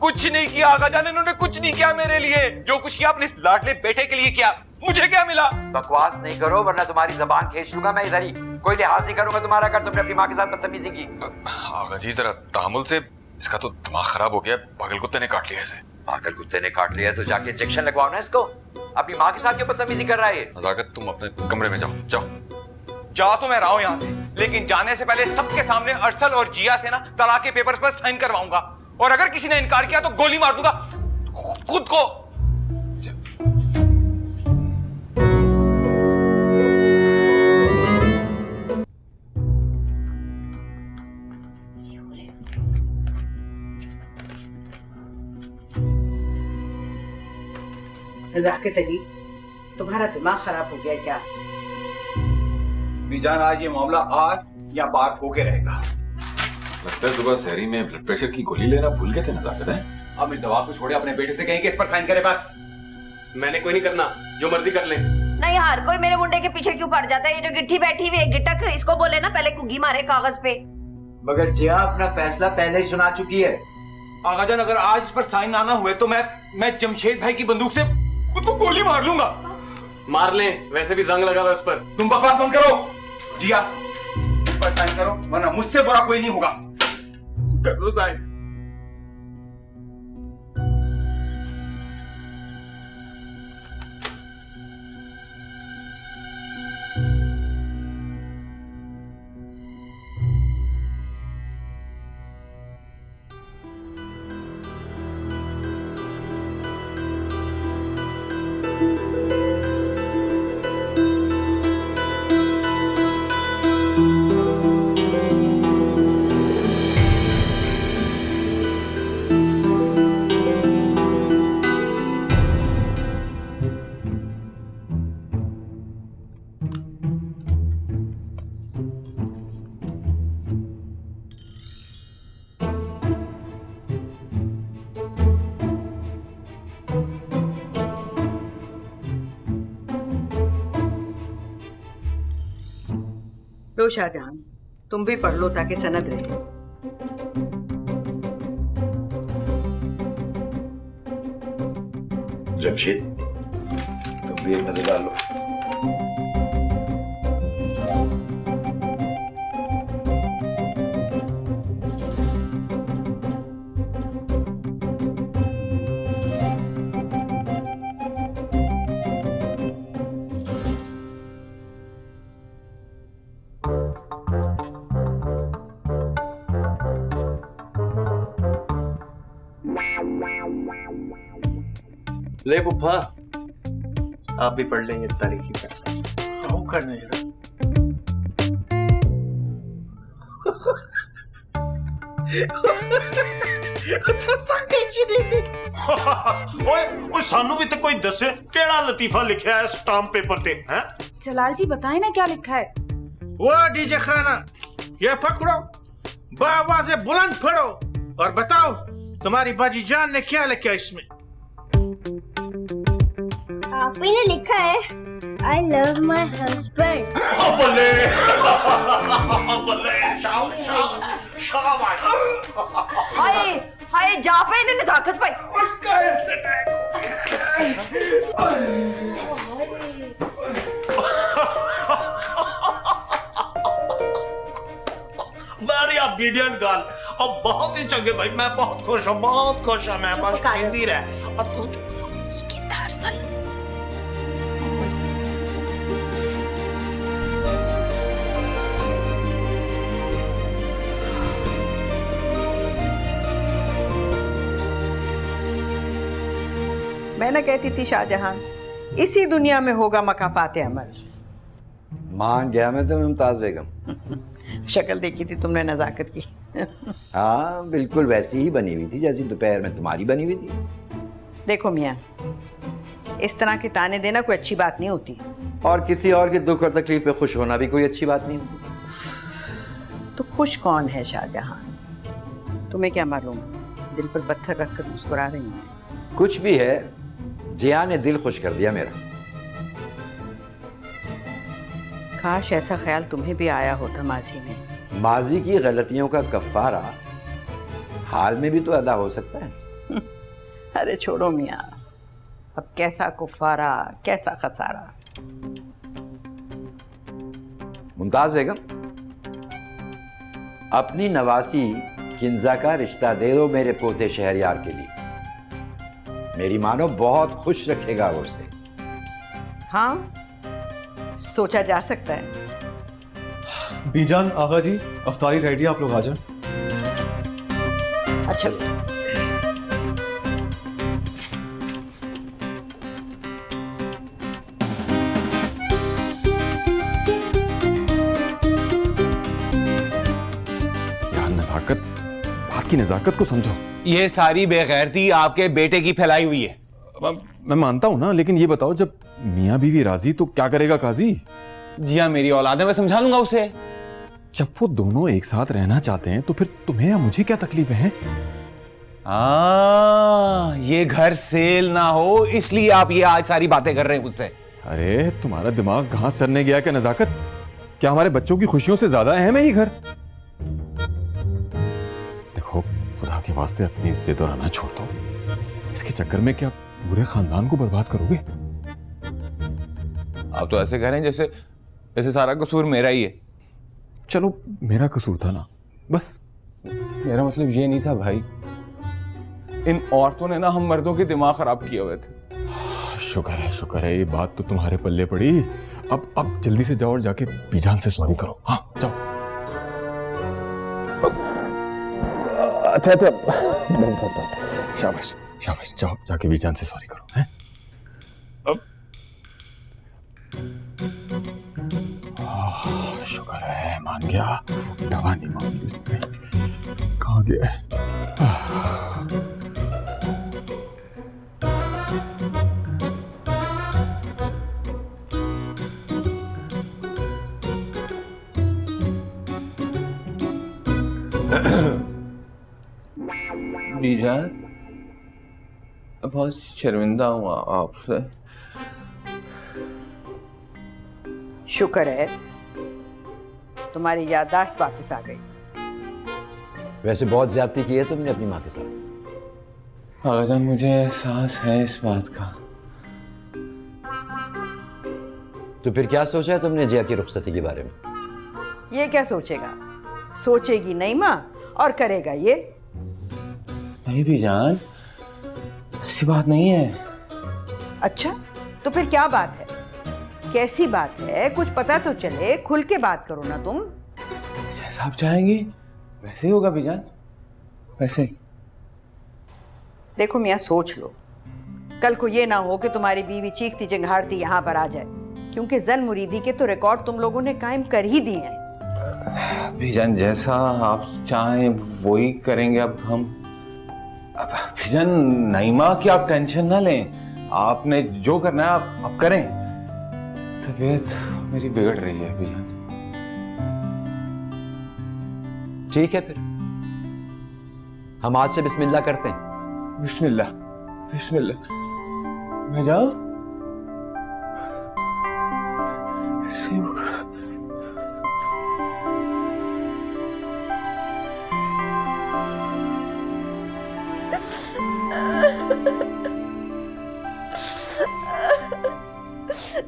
कुछ नहीं किया आगा जान, इन्होंने कुछ नहीं किया मेरे लिए। जो कुछ किया अपने इस लाडले बेटे के लिए किया। मुझे क्या मिला? बकवास नहीं करो वरना तुम्हारी जबान खींच लूंगा मैं इधर ही। कोई लिहाज नहीं करूंगा तुम्हारा अगर तुमने अपनी माँ के साथ बदतमीजी की। आगा जी जरा तहमुल से, इसका तो दिमाग खराब हो गया। पागल कुत्ते ने काट लिया इसे। पागल कुत्ते ने काट लिया तो जाके इंजेक्शन लगवाओ ना इसको। अपनी माँ के साथ क्यों बदतमीजी कर रहा है ये? नजाकत तुम अपने कमरे में जाओ। जा तो मैं रहा हूं यहां से, लेकिन जाने से पहले सबके सामने अरसल और जिया से ना तलाक के पेपर्स पर साइन करवाऊंगा। और अगर किसी ने इनकार किया तो गोली मार दूंगा खुद को। नजाकत अली, तुम्हारा दिमाग खराब हो गया क्या? बीजान आज ये मामला आज या बात होके रहेगा। लगता है सुबह शहरी में ब्लड प्रेशर की गोली लेना भूल गए थे नजाकत है। अब इस दवा को छोड़े अपने बेटे से कहें कि इस पर साइन करे बस। मैंने कोई नहीं करना, जो मर्जी कर ले। नहीं, हर कोई मेरे मुंडे के पीछे क्यों पड़ जाता है? ये जो गिट्ठी बैठी हुई है गिटक, इसको बोले ना पहले कुगी मारे कागज पे। मगर जिया अपना फैसला पहले ही सुना चुकी है। आगाजान अगर आज इस पर साइन ना हुए तो मैं जमशेद भाई की बंदूक से खुद को गोली मार लूंगा। मार लें, वैसे भी जंग लगा था उस पर। तुम बकवास बंद करो। जिया, इस पर साइन करो, वरना मुझसे बुरा कोई नहीं होगा। कर लो साइन। लो शाहजहां, तुम भी पढ़ लो ताकि सनद रहे। जमशेद, तुम भी एक नजर डाल लो। ले पुप्पा, आप भी पढ़ लेंगे तारीखी फैसला। क्या करना है? ओए सानू भी तो कोई दसे केड़ा लतीफा लिखा है स्टाम्प पेपर पे हैं? जलाल जी बताएं ना क्या लिखा है। वो डीजे खाना, ये पकड़ो, बावाज़े बुलंद पढ़ो और बताओ तुम्हारी बाजी जान ने क्या लिखा इसमें। आप ही ने लिखा है I love my husband। बल्ले बल्ले शाबाश। हाय हाय जा पे इन्हें नजाकत पाई। Very obedient girl. अब बहुत ही चंगे भाई, मैं बहुत खुश हूँ, बहुत खुश हूँ मैं। बस हिंदी रह और तू मैं ना कहती थी शाहजहां, इसी दुनिया में होगा मकाफात अमल। मान गया मैं तो मुमताज बेगम। शक्ल देखी थी तुमने नजाकत की। हाँ बिल्कुल वैसी ही बनी हुई थी जैसी दोपहर में तुम्हारी बनी हुई थी। देखो मियाँ, इस तरह के ताने देना कोई अच्छी बात नहीं होती। और किसी और के दुख और तकलीफ पे खुश होना भी कोई अच्छी बात नहीं होती। तो खुश कौन है शाहजहां? तुम्हें क्या मालूम, दिल पर पत्थर रखकर मुस्कुरा रही है। कुछ भी है, जिया ने दिल खुश कर दिया मेरा। काश ऐसा ख्याल तुम्हें भी आया होता माजी में। माजी की गलतियों का कफ्फारा हाल में भी तो अदा हो सकता है। अरे छोड़ो मियाँ, अब कैसा कुफारा कैसा खसारा। मुमताज बेगम, अपनी नवासी किंजा का रिश्ता दे दो मेरे पोते शहरयार के लिए। मेरी मानो बहुत खुश रखेगा वो उसे। हाँ, सोचा जा सकता है। बीजान आगा जी, अफ्तारी रेडी, आप लोग आ जाएं। अच्छा यार नजाकत, बात की नजाकत को समझो। ये सारी बेगैरती आपके बेटे की फैलाई हुई है। मैं मानता हूं ना, लेकिन ये बताओ जब मियाँ बीवी राजी तो क्या करेगा काजी? जी हाँ, मेरी औलाद है, मैं समझा लूंगा उसे। जब वो दोनों एक साथ रहना चाहते हैं तो फिर तुम्हें या मुझे क्या तकलीफ है? ये घर सेल ना हो इसलिए आप ये आज सारी बातें कर रहे हैं मुझसे। अरे तुम्हारा दिमाग घास चरने गया क्या नजाकत? क्या हमारे बच्चों की खुशियों से ज्यादा अहम है ये घर? देखो खुदा के वास्ते अपनी इज्जत और आना छोड़ दो। इसके चक्कर में क्या पूरे खानदान को बर्बाद करोगे? आप तो ऐसे कह रहे हैं जैसे जैसे सारा कसूर मेरा ही है। चलो मेरा कसूर था ना, बस। मेरा मतलब ये नहीं था भाई, इन औरतों ने ना हम मर्दों के दिमाग खराब किए हुए थे। शुक्र है ये बात तो तुम्हारे पल्ले पड़ी। अब जल्दी से जाओ और जाके बीजान से सॉरी करो। हाँ जाओ। अच्छा बस शाबाश शाबाश, जाओ जाके बीजान से सॉरी करो। हैं? शुक्र है मान गया, दवा नहीं मांगी इसने। कहाँ गया है? बीजान, बहुत शर्मिंदा हूँ आपसे। शुक्र है तुम्हारी याददाश्त वापस आ गई। वैसे बहुत ज्यादती की है तुमने अपनी माँ के साथ। आगाजान, मुझे एहसास है इस बात का। तो फिर क्या सोचा है तुमने जिया की रुखसती के बारे में? ये क्या सोचेगा, सोचेगी नहीं माँ और करेगा ये। नहीं बीजान, ऐसी बात नहीं है। अच्छा तो फिर क्या बात है, कैसी बात है, कुछ पता तो चले, खुल के बात करो ना तुम। जैसा आप चाहेंगी वैसे ही होगा बीजान, वैसे ही। देखो मियाँ, सोच लो, कल को ये ना हो कि तुम्हारी बीवी चीखती चिंगारती यहाँ पर आ जाए, क्योंकि जन मुरीदी के तो रिकॉर्ड तुम लोगों ने कायम कर ही दिए हैं। बीजान, जैसा आप चाहें वही करेंगे। अब हम बीजान, नईमा की आप टेंशन ना लें, आपने जो करना है आप करें। तबीयत मेरी बिगड़ रही है बीजान। ठीक है फिर हम आज से बिस्मिल्लाह करते हैं। बिस्मिल्लाह बिस्मिल्लाह। मैं जाऊं?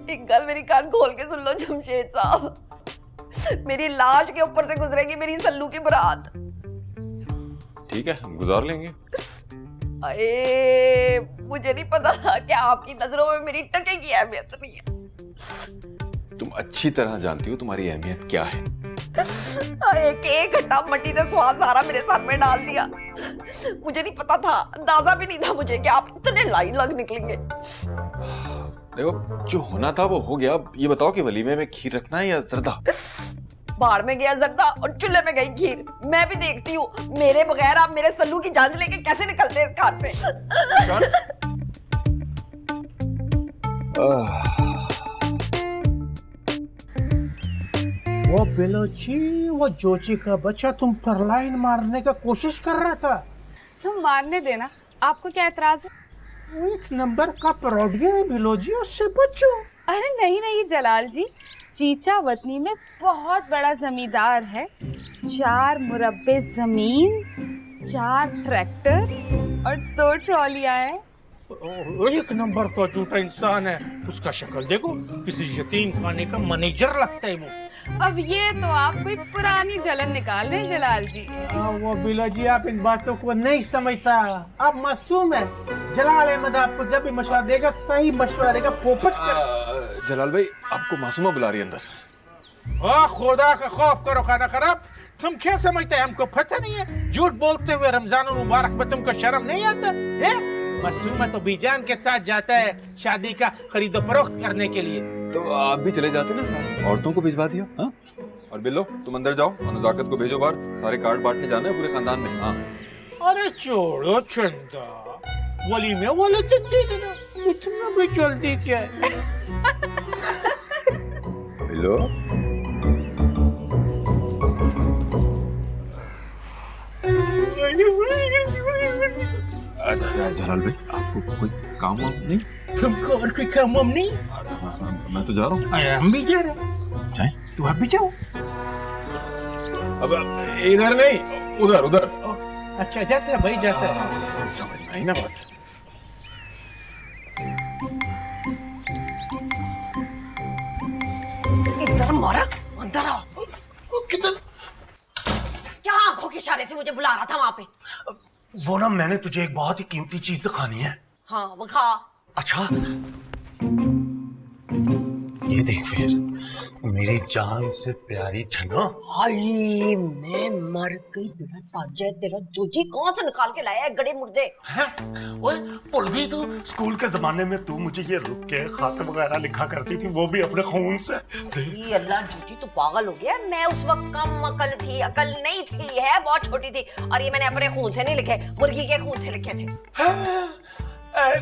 एक गल मेरी कान खोल के सुन लो जमशेद साहब, मेरी लाश के ऊपर से गुजरेगी मेरी सल्लू की बारात। ठीक है, हम गुजार लेंगे। अरे मुझे नहीं पता था कि आपकी नजरों में मेरी टके की अहमियत नहीं है। तुम अच्छी तरह जानती हो तुम्हारी अहमियत क्या है। एक घट्टा मट्टी का स्वाद सारा मेरे साथ में डाल दिया। मुझे नहीं पता था, अंदाजा भी नहीं था मुझे कि आप इतने लाइन लग निकलेंगे। देखो जो होना था वो हो गया। अब ये बताओ कि वलीमे में खीर रखना है या जर्दा? बाहर में गया जर्दा और चूल्हे में गई खीर। मैं भी देखती हूँ मेरे बगैर आप मेरे सल्लू की जान लेके कैसे निकलते हैं इस कार से। वो बिलोची, वो जोची का बच्चा तुम पर लाइन मारने का कोशिश कर रहा था। तुम मारने देना, आपको क्या एतराज है? वो एक नंबर का परोडिया है बिलोजी, उससे बचो। अरे नहीं जलाल जी, चीचा वतनी में बहुत बड़ा जमींदार है। 4 मुरब्बे जमीन, 4 ट्रैक्टर और 2 ट्रॉलियां हैं। एक नंबर का झूठा इंसान है। उसका शक्ल देखो, किसी यतीम खाने का मैनेजर लगता है वो। अब ये तो आप कोई पुरानी जलन निकाल रहे हैं जलाल जी। वो बिलोजी, आप इन बातों को नहीं समझता। आप मासूम है। जलाल अहमद आपको जब भी मशवरा देगा सही मशवरा देगा। पोपट कर। जलाल भाई आपको मासूमा बुला रही है अंदर। खुदा का खौफ करो खाना खराब। तुम क्या समझते हैं हमको पता नहीं है? झूठ बोलते हुए रमजान मुबारक में तुमको शर्म नहीं आता है? मासूमा तो बीजान के साथ जाता है शादी का खरीदो फरोख्त करने के लिए। तो आप भी चले जाते ना, सारी औरतों को भिजवा दिया। हाँ? और बिल्लो तुम अंदर जाओ और नजाकत को भेजो बाहर। सारे कार्ड बांटने जाना है पूरे खानदान में। हाँ। अरे छोड़ो चंदा, वली में वाले दे देना, इतना भी जल्दी क्या है? बिल्लो जलाल भाई आपको कोई काम वाम नहीं? तुमको और कोई काम वाम नहीं? मैं तो जा रहा हूँ। अरे हम भी जा रहे हैं। जाए? तो आप भी जाओ। अब इधर नहीं, उधर उधर। अच्छा जाते हैं भाई, जाते हैं। समझ में आई ना बात। आंखों के इशारे से मुझे बुला रहा था वहां पे। वो ना मैंने तुझे एक बहुत ही कीमती चीज दिखानी है। हाँ वो खा। अच्छा ये देख फिर मेरी जान से प्यारी छनो। हाय मैं मर गई बिना ताजे। तेरा जोजी कौन से निकाल के लाया है गड़े मुर्दे? ओए भूल गई तू स्कूल के जमाने में तू मुझे ये रुक के खत वगैरह लिखा करती थी, वो भी अपने खून से। ये अल्लाह जोजी तू पागल हो गया। मैं उस वक्त कम अकल थी, अकल नहीं थी, है बहुत छोटी थी, और ये मैंने अपने खून से नहीं लिखे, मुर्गी के खून से लिखे थे।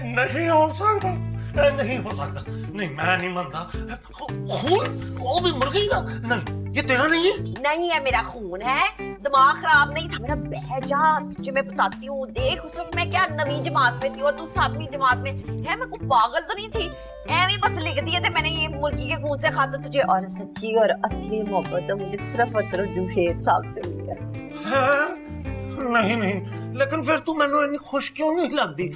नहीं हो सकता, नहीं हो सकता, नहीं मैं नहीं मानता। खून वो भी मुर्गी का? नहीं ये तेरा नहीं है। नहीं है मेरा खून है, दिमाग खराब नहीं था मेरा। बह जा तुझे मैं बताती हूँ। देख उस वक्त मैं क्या 9वीं जमात में थी और तू 7वीं जमात में है। मैं कोई पागल तो नहीं थी, ऐਵੇਂ बस लिख दिए थे मैंने ये मुर्गी के खून से खाता तुझे। और सच्ची और असली मोहब्बत तो मुझे सिर्फ और सिर्फ जमशेद साहब से हुई है। नहीं नहीं, लेकिन फिर तू मैंने इतनी खुश क्यों नहीं लगती?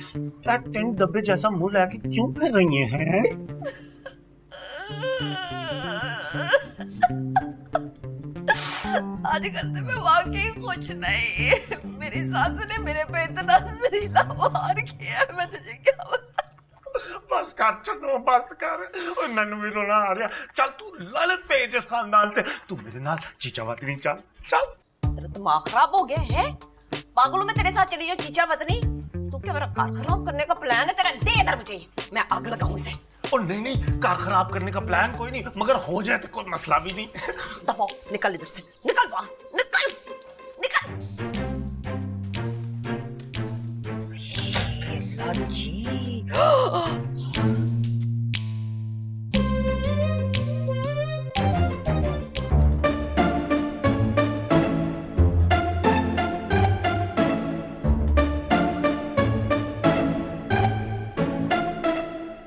टेंट डब्बे जैसा मुंह लेके क्यों फिर रही है? आजकल तो मैं वाकई खुश नहीं। मेरी सास ने मेरे पे इतना जहरीला वार किया है, मैं तुझे क्या बताऊं। बस कर चलो, बस कर। और मैंने भी रोना आ रहा। चल तू ललित पे जिस खानदान से तू मेरे नाल चीचा वतनी चल चल। तेरा दिमाग खराब हो गया है? पागलों में तेरे साथ चली जाओ चीचा वतनी? तू क्या मेरा कार खराब करने का प्लान है तेरा? दे इधर मुझे, मैं आग लगाऊं इसे। और नहीं नहीं, कार खराब करने का प्लान कोई नहीं, मगर हो जाए तो कोई मसला भी नहीं। दफा निकल इधर से, निकल वहां, निकल निकल। ये लाची